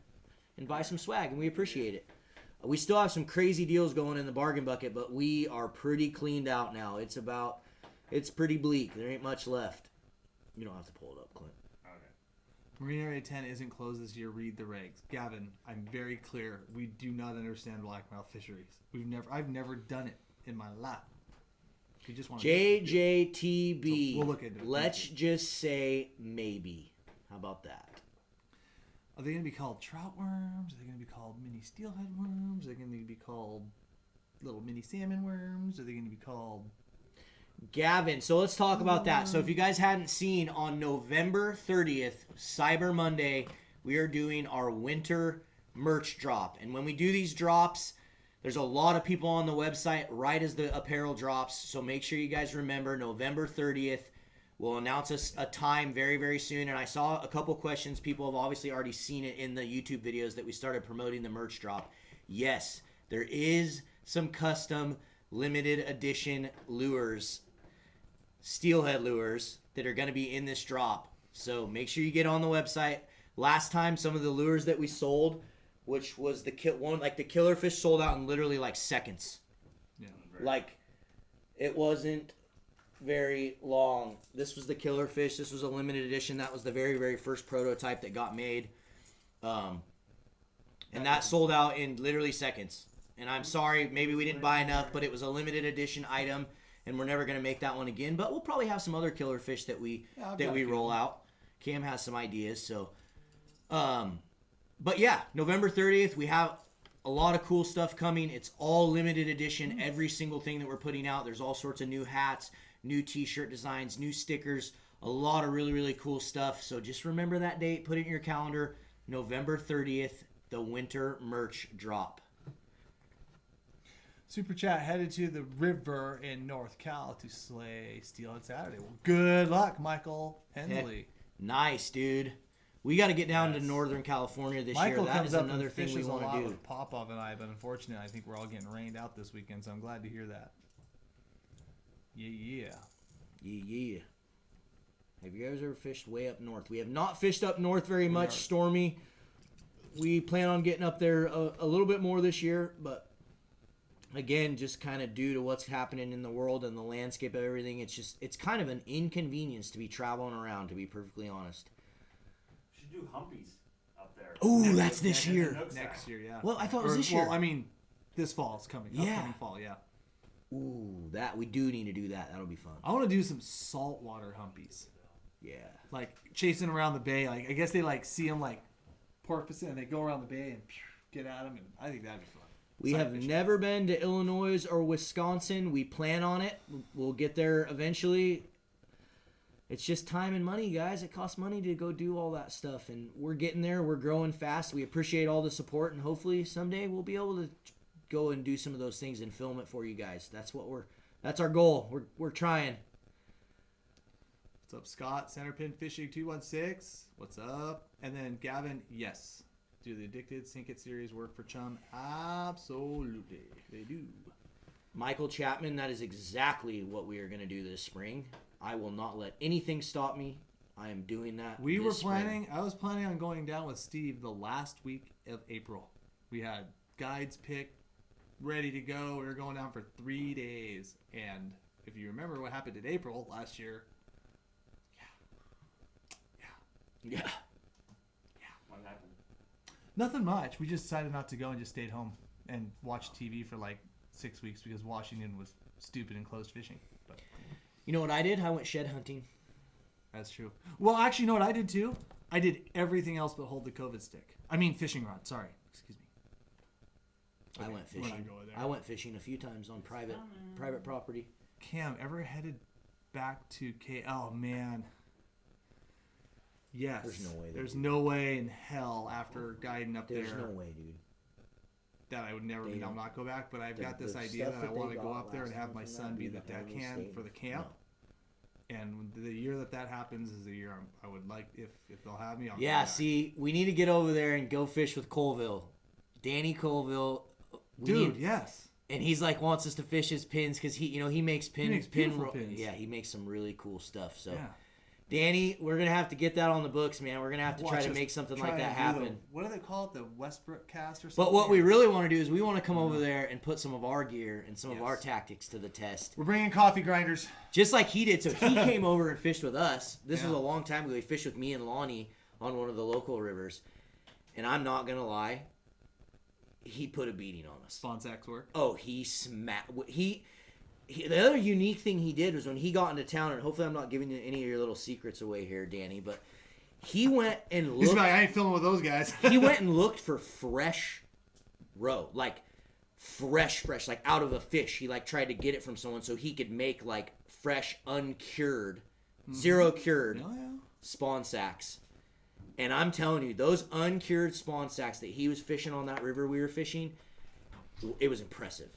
and buy some swag and we appreciate it. We still have some crazy deals going in the bargain bucket, but we are pretty cleaned out now. It's pretty bleak. There ain't much left. You don't have to pull it up, Clint. Okay. Marine Area 10 isn't closed this year. Read the regs. Gavin, I'm very clear. We do not understand blackmouth fisheries. I've never done it in my life. We just want JJTB. So we'll look into it. Let's just say maybe. How about that? Are they going to be called trout worms? Are they going to be called mini steelhead worms? Are they going to be called little mini salmon worms? Are they going to be called... Gavin, so let's talk about that. So if you guys hadn't seen, on November 30th, Cyber Monday, we are doing our winter merch drop. And when we do these drops, there's a lot of people on the website right as the apparel drops. So make sure you guys remember November 30th. We'll announce a time very, very soon. And I saw a couple questions. People have obviously already seen it in the YouTube videos that we started promoting the merch drop. Yes, there is some custom limited edition lures, steelhead lures, that are going to be in this drop. So make sure you get on the website. Last time, some of the lures that we sold, which was the killer fish, sold out in literally like seconds. Yeah. Like, it wasn't very long. This was the killer fish. This was a limited edition. That was the very, very first prototype that got made. And that sold out in literally seconds. And I'm sorry, maybe we didn't buy enough, but it was a limited edition item, and we're never going to make that one again. But we'll probably have some other killer fish that we roll out. Cam has some ideas, so. But yeah, November 30th, we have a lot of cool stuff coming. It's all limited edition. Every single thing that we're putting out, there's all sorts of new hats, new t-shirt designs, new stickers, a lot of really, really cool stuff. So just remember that date, put it in your calendar, November 30th, the winter merch drop. Super Chat headed to the river in North Cal to slay Steelhead Saturday. Well, good luck, Michael Henley. Nice, dude. We got to get down to Northern California this Michael year. That comes is up another and thing we fishes a want lot to do. with Popov and I, but unfortunately, I think we're all getting rained out this weekend, so I'm glad to hear that. Yeah. Yeah. Have you guys ever fished way up north? We have not fished up north very much, Stormy. We plan on getting up there a little bit more this year, but again, just kind of due to what's happening in the world and the landscape of everything, it's kind of an inconvenience to be traveling around, to be perfectly honest. We should do humpies up there. Ooh, that's this year. Next year, yeah. Well, I thought it was this year. Well, I mean, this fall is coming. Yeah. Upcoming fall, yeah. Ooh, that we do need to do that. That'll be fun. I want to do some saltwater humpies. Yeah. Like chasing around the bay. Like I guess they like see them like porpoise and they go around the bay and get at them, and I think that'd be fun. We have never been to Illinois or Wisconsin. We plan on it. We'll get there eventually. It's just time and money, guys. It costs money to go do all that stuff, and we're getting there. We're growing fast. We appreciate all the support, and hopefully someday we'll be able to go and do some of those things and film it for you guys. That's our goal. We're trying. What's up, Scott? Centerpin Fishing 216. What's up? And then Gavin, yes. Do the Addicted Sink It series work for Chum? Absolutely. They do. Michael Chapman, that is exactly what we are going to do this spring. I will not let anything stop me. I am doing that. I was planning on going down with Steve the last week of April. We had guides picked, ready to go. We were going down for 3 days. And if you remember what happened in April last year, Yeah. What happened? nothing much. We just decided not to go and just stayed home and watched TV for like 6 weeks because Washington was stupid and closed fishing. But You know what I did? I went shed hunting. that's true. Well, actually, you know what I did too? I did everything else but hold the COVID stick. I mean, fishing rod. Sorry. Excuse me. I went we're not fishing. going there. I went fishing a few times on private property. Cam, ever headed back to K? Oh, man. Yes. There's no way. There's no way in hell after guiding up There's there no way, dude. that I would never They don't- not go back. But I've the- got this the idea stuff that I that they want to go got up there and last have time my from son that, be dude, the I don't even deckhand stay for the with- camp. And the year that happens is the year I would like, if they'll have me, I'll go Yeah, back. see, we need to get over there and go fish with Colville. Danny Colville. Dude, yes. And he's like wants us to fish his pins because he makes makes beautiful pins. Yeah, he makes some really cool stuff. So, Yeah. Danny, we're gonna have to get that on the books, man. We're gonna have to try Watch to us make something try like that and do happen. what do they call it? The Westbrook cast or something? But what we really want to do is we want to come over there and put some of our gear and some of our Yes. tactics to the test. We're bringing coffee grinders. Just like he did. So he came over and fished with us. This was Yeah. a long time ago. He fished with me and Lonnie on one of the local rivers. And I'm not going to lie, he put a beating on us. Sponsax work. Oh, he smacked. The other unique thing he did was when he got into town, and hopefully I'm not giving you any of your little secrets away here, Danny, but he went and He's looked. like, I ain't filming with those guys. He went and looked for fresh roe, like fresh, like out of a fish. He like tried to get it from someone so he could make like fresh, uncured, zero cured Oh, yeah. spawn sacks. And I'm telling you, those uncured spawn sacks that he was fishing on that river we were fishing, it was impressive.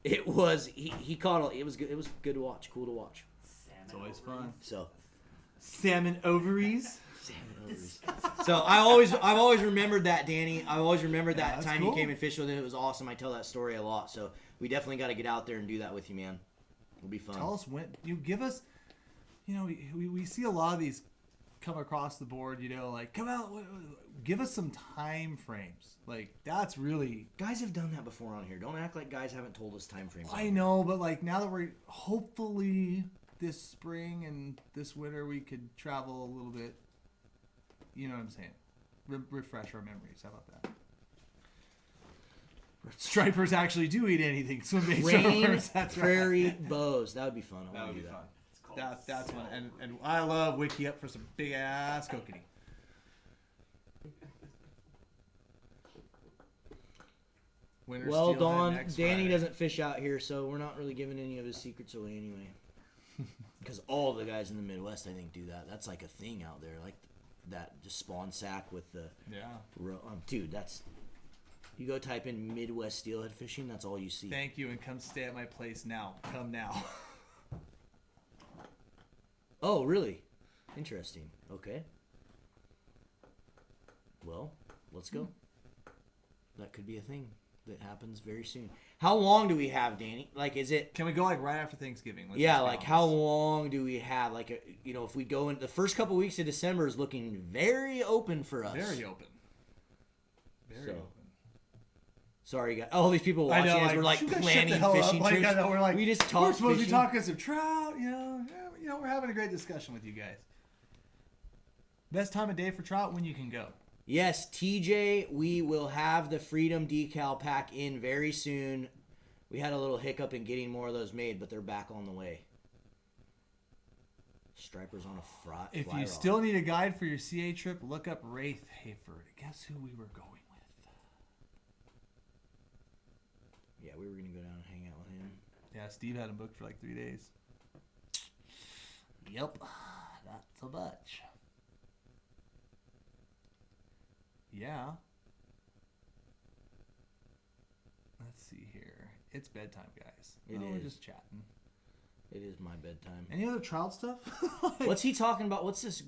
It was he caught it was good. It was good to watch, cool to watch. It's always fun. So Salmon ovaries. So I've always remembered that, Danny. I always remembered that that's time cool. you came and fished with it. It was awesome. I tell that story a lot. So we definitely got to get out there and do that with you, man. It'll be fun. Tell us when you give us. You know, we see a lot of these come across the board, like come out, give us some time frames. Like that's really. Guys have done that before on here. Don't act like guys haven't told us time frames. I know, but like now that we're hopefully this spring and this winter we could travel a little bit. You know what I'm saying? Refresh our memories. How about that? Stripers actually do eat anything. Swim-based Rain, surfers. That's prairie, right. bows. That would be fun. I That want would to be do fun. that. That's one. And I love Wiki up for some big ass kokanee. Winter Well, steelhead Dawn, next Danny Friday. doesn't fish out here, so we're not really giving any of his secrets away anyway. Because all the guys in the Midwest, I think, do that. That's like a thing out there, like that just spawn sack with the. Yeah. Dude, that's. You go type in Midwest steelhead fishing, that's all you see. Thank you, and come stay at my place now. Come now. Oh, really? Interesting. Okay. Well, let's go. That could be a thing that happens very soon. How long do we have, Danny? Like, is it? Can we go like right after Thanksgiving? Let's Yeah, just be like how honest. long do we have? Like, if we go in the first couple weeks of December is looking very open for us. Very open. Very So, open. Sorry, guys. All these people I watching know, us were like you guys shut planning the hell up. fishing Like, trips. I know, we're like, we just we're talk supposed to be fishing. talking some trout. We're having a great discussion with you guys. Best time of day for trout when you can go. Yes, TJ, we will have the Freedom decal pack in very soon. We had a little hiccup in getting more of those made, but they're back on the way. Stripers on a fry. If fly you rod. still need a guide for your CA trip, look up Wraith Hayford. Guess who we were going with? Yeah, we were going to go down and hang out with him. Yeah, Steve had him booked for like 3 days. Yep, not so much. Yeah. Let's see here. It's bedtime, guys. It We're is. just chatting. It is my bedtime. Any other trout stuff? What's he talking about? What's this?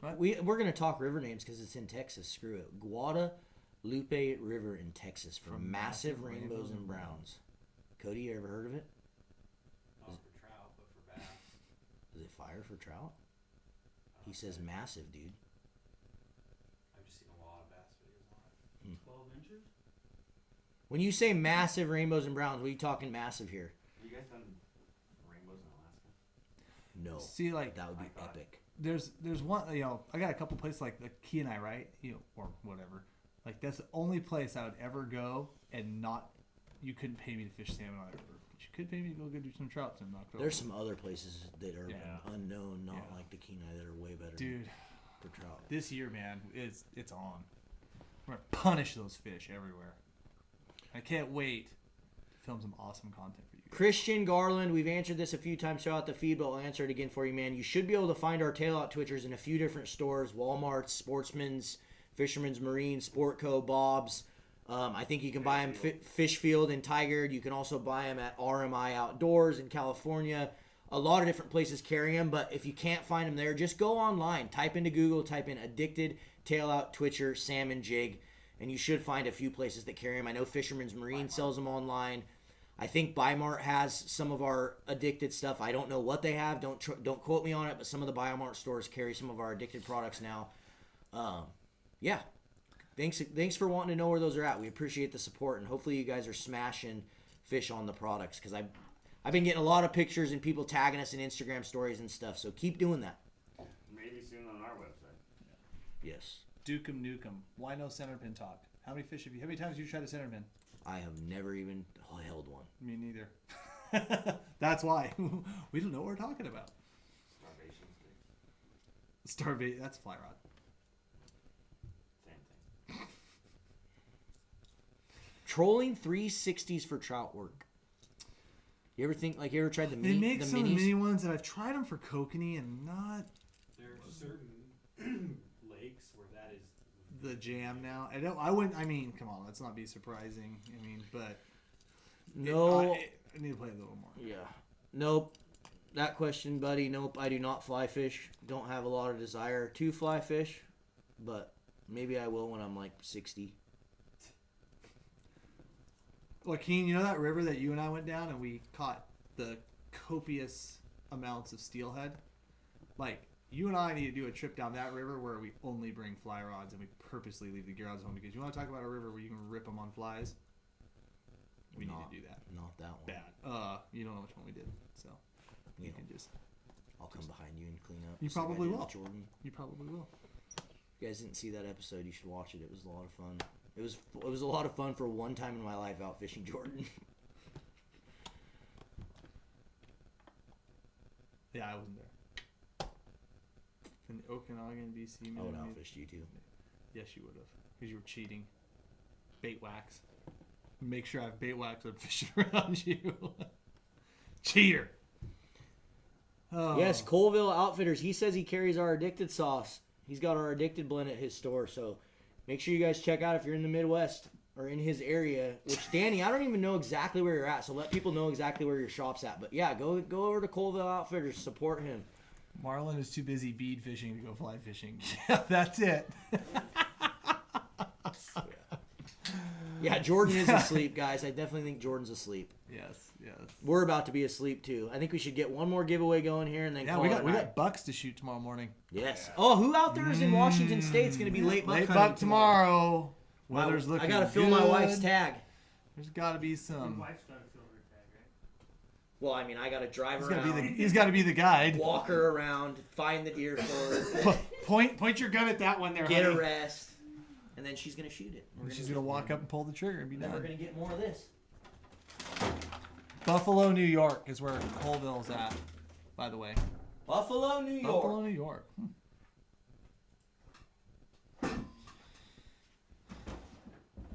What? We're going to talk river names because it's in Texas. Screw it. Guadalupe River in Texas for From massive massive rainbows rainbows and and browns. Cody, you ever heard of it? Not for trout, but for bass. Is it fire for trout? He says massive, dude. I've just seen a lot of bass videos on it. 12 inches? When you say massive rainbows and browns, what are you talking massive here? Have you guys done rainbows in Alaska? No. See, like, That would be I thought- epic. there's one, I got a couple places like Key and I, right? Or whatever. Like, that's the only place I would ever go and not, you couldn't pay me to fish salmon on it. But you could pay me to go do some trouts in October. There's some other places that are Yeah. unknown, not Yeah. like the Kenai, that are way better Dude, for trout. this year, man, it's on. We're going to punish those fish everywhere. I can't wait to film some awesome content for you guys. Christian Garland, we've answered this a few times throughout the feed, but I'll answer it again for you, man. You should be able to find our tail-out twitchers in a few different stores: Walmart's, Sportsman's, Fisherman's Marine, Sportco, Bob's. I think you can buy them Fishfield and Tiger. You can also buy them at RMI Outdoors in California. A lot of different places carry them, but if you can't find them there, just go online. Type into Google, type in Addicted Tail-Out Twitcher Salmon Jig, and you should find a few places that carry them. I know Fisherman's Marine sells them online. I think Bi-Mart has some of our Addicted stuff. I don't know what they have. Don't quote me on it, but some of the Bi-Mart stores carry some of our Addicted products now. Yeah. Thanks for wanting to know where those are at. We appreciate the support, and hopefully you guys are smashing fish on the products, because I've been getting a lot of pictures and people tagging us in Instagram stories and stuff. So keep doing that. Maybe soon on our website. Yes. Dukem Nukem. Why no centerpin talk? How many times have you tried a centerpin? I have never even held one. Me neither. That's why. We don't know what we're talking about. Starvation sticks. Starvate. That's a fly rod. Same thing. Trolling 360s for trout work. You ever tried the They mini, make the some minis? mini ones, and I've tried them for kokanee, and not There are certain lakes where that is the jam now. I wouldn't. I mean, come on, let's not be surprising. I mean, but No. I need to play a little more. Yeah. Nope. That question, buddy. Nope. I do not fly fish. Don't have a lot of desire to fly fish, but maybe I will when I'm like 60. Joaquin, you know that river that you and I went down and we caught the copious amounts of steelhead? Like, you and I need to do a trip down that river where we only bring fly rods and we purposely leave the gear rods home, because you want to talk about a river where you can rip them on flies. We need to do that. Not that one. Bad. You don't know which one we did, so you can just. I'll come behind you and clean up. You just like I probably did will. with Jordan. You probably will. If you guys didn't see that episode, you should watch it. It was a lot of fun. It was a lot of fun for one time in my life out fishing Jordan. Yeah, I wasn't there. In Okanagan, BC. I would have outfished you too. Yes, you would have, because you were cheating. Bait wax. Make sure I have bait wax when fishing around you. Cheater. Oh. Yes, Colville Outfitters. He says he carries our addicted sauce. He's got our addicted blend at his store. So make sure you guys check out if you're in the Midwest or in his area. Which, Danny, I don't even know exactly where you're at. So let people know exactly where your shop's at. But yeah, go over to Colville Outfitters. Support him. Marlon is too busy bead fishing to go fly fishing. Yeah, that's it. Yeah, Jordan is asleep, guys. I definitely think Jordan's asleep. Yes. We're about to be asleep too. I think we should get one more giveaway going here and then call we it a night. got bucks to shoot tomorrow morning. Yes. Oh, who out there is in Washington State is going to be late buck Late hunting buck tomorrow. Weather's looking I got to fill good. my wife's tag. There's got to be Your some. wife's got to fill her tag, right? Well, I mean, I got to drive around, He's got to be the guide. walk her around, find the deer for her, Point your gun at that one there. get honey. a rest, and then she's going to shoot it. She's gonna walk up and pull the trigger and be Then we're done. going to get more of this. Buffalo, New York is where Colville's at, by the way. Buffalo, New York. Buffalo, New York.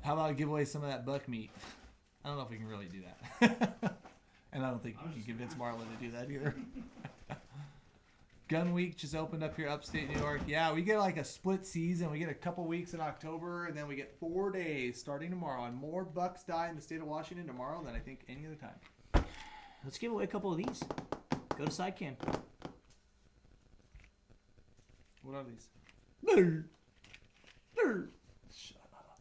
How about I give away some of that buck meat? I don't know if we can really do that. And I don't think you can convince Marlon to do that either. Gun Week just opened up here upstate New York. Yeah, we get like a split season. We get a couple weeks in October, and then we get 4 days starting tomorrow. And more bucks die in the state of Washington tomorrow than I think any other time. Let's give away a couple of these. Go to Sidecam. What are these? Shut up.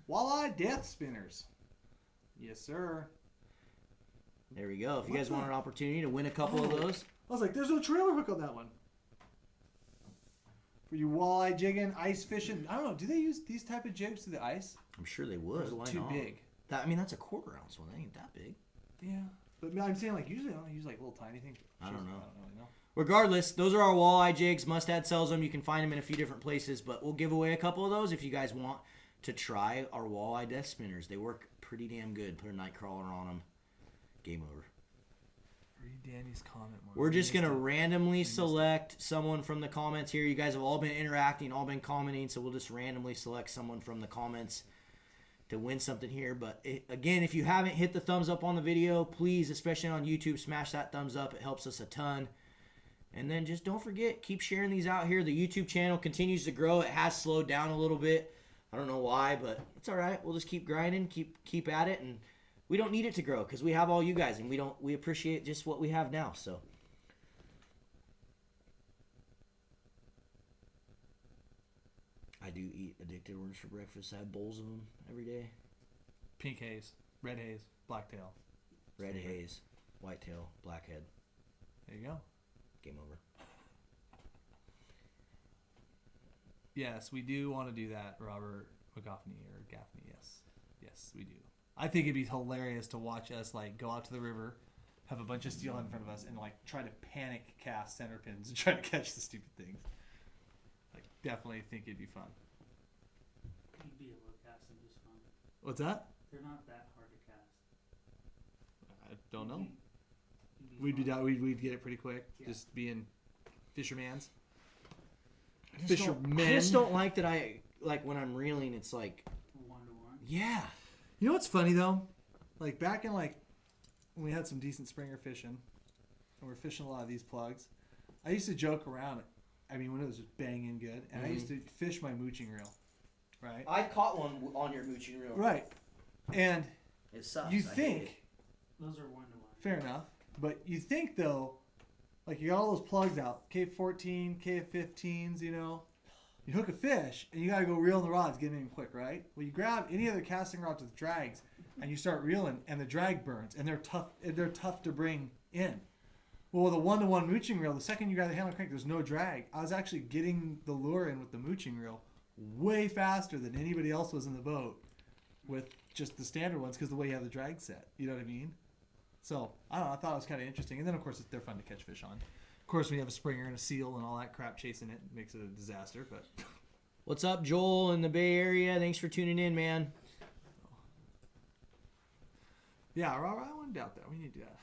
Walleye death spinners. Yes, sir. There we go. If you guys want an opportunity to win a couple of those. I was like, there's no trailer hook on that one. For you walleye jigging, ice fishing. I don't know. Do they use these type of jigs to the ice? I'm sure they Or would. is it Why too not? big? I mean, that's a 1/4 ounce one. That ain't that big. Yeah. But I'm saying, like, usually I don't use like little tiny things. I don't know. I don't really know. Regardless, those are our walleye jigs. Mustad sells them. You can find them in a few different places, but we'll give away a couple of those if you guys want to try our walleye death spinners. They work pretty damn good. Put a night crawler on them. Game over. Read Danny's comment more. We're just going to randomly select someone from the comments here. You guys have all been interacting, all been commenting, so we'll just randomly select someone from the comments to win something here. But again, if you haven't hit the thumbs up on the video, please, especially on YouTube, smash that thumbs up. It helps us a ton. And then just don't forget, keep sharing these out here. The YouTube channel continues to grow. It has slowed down a little bit. I don't know why, but it's all right. We'll just keep grinding, keep at it, and we don't need it to grow because we have all you guys, and we appreciate just what we have now. So I do eat addicted orange for breakfast. I have bowls of them every day. Pink haze, red haze, blacktail. Red haze, whitetail, blackhead. There you go. Game over. Yes, we do want to do that, Robert McGoffney or Gaffney. Yes, we do. I think it'd be hilarious to watch us like go out to the river, have a bunch of steel in front of us, and like try to panic cast center pins and try to catch the stupid things. Like, definitely think it'd be fun. You'd be able to cast them just fine. What's that? They're not that hard to cast. I don't know. You'd be fine. We'd get it pretty quick. Yeah. Just being fishermans. I just don't like that. I like when I'm reeling. It's like 1-to-1. yeah. You know what's funny though? Like back in like when we had some decent springer fishing, and we're fishing a lot of these plugs, I used to joke around. I mean, when it was just banging good, and I used to fish my mooching reel, right? I caught one on your mooching reel. Right, and It sucks. you I hate it. think Those are 1-to-1. fair enough, but you think though, like you got all those plugs out, K14, K15s, you know. You hook a fish, and you gotta go reel in the rods, get in quick, right? Well, you grab any other casting rods with drags, and you start reeling, and the drag burns, and they're tough to bring in. Well, the 1-to-1 mooching reel, the second you got the handle crank, there's no drag. I was actually getting the lure in with the mooching reel way faster than anybody else was in the boat with just the standard ones because the way you have the drag set. You know what I mean? So, I don't know. I thought it was kind of interesting. And then, of course, they're fun to catch fish on. Of course, when you have a springer and a seal and all that crap chasing it, it makes it a disaster. But What's up, Joel in the Bay Area? Thanks for tuning in, man. yeah, I wouldn't doubt that. We need to do that.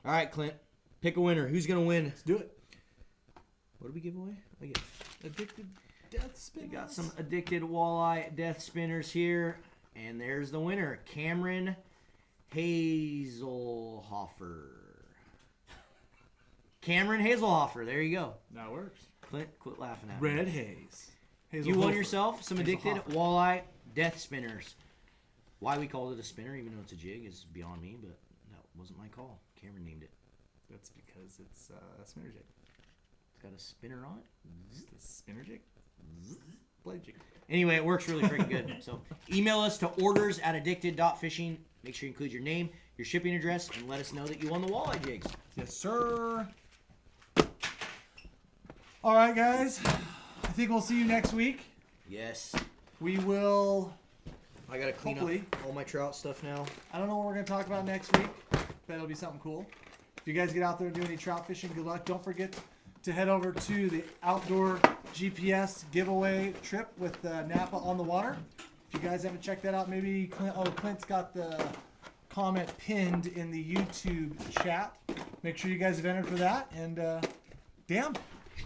All right, Clint. Pick a winner. Who's going to win? Let's do it. What do we give away? I get Addicted death We spinners. got some addicted walleye death spinners here, and there's the winner, Cameron Hazelhofer. Cameron Hazelhofer, there you go. That works. Clint, quit laughing at me. Red haze. You won yourself some addicted Hazelhofer. walleye death spinners. Why we called it a spinner, even though it's a jig, is beyond me, but that wasn't my call. Cameron named it. That's because it's a spinner jig. It's got a spinner on it. It's the spinner jig. Blade jig. Anyway, it works really freaking good. So email us to orders@addicted.fishing. Make sure you include your name, your shipping address, and let us know that you won the walleye jigs. Yes, sir. All right, guys. I think we'll see you next week. Yes. We will. I gotta clean Hopefully. up all my trout stuff now. I don't know what we're going to talk about next week, but it'll be something cool. If you guys get out there and do any trout fishing, good luck. Don't forget to head over to the outdoor GPS giveaway trip with Napa on the water. If you guys haven't checked that out, maybe Clint's got the comment pinned in the YouTube chat. Make sure you guys have entered for that. And damn,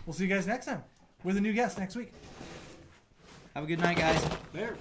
we'll see you guys next time with a new guest next week. Have a good night, guys. There.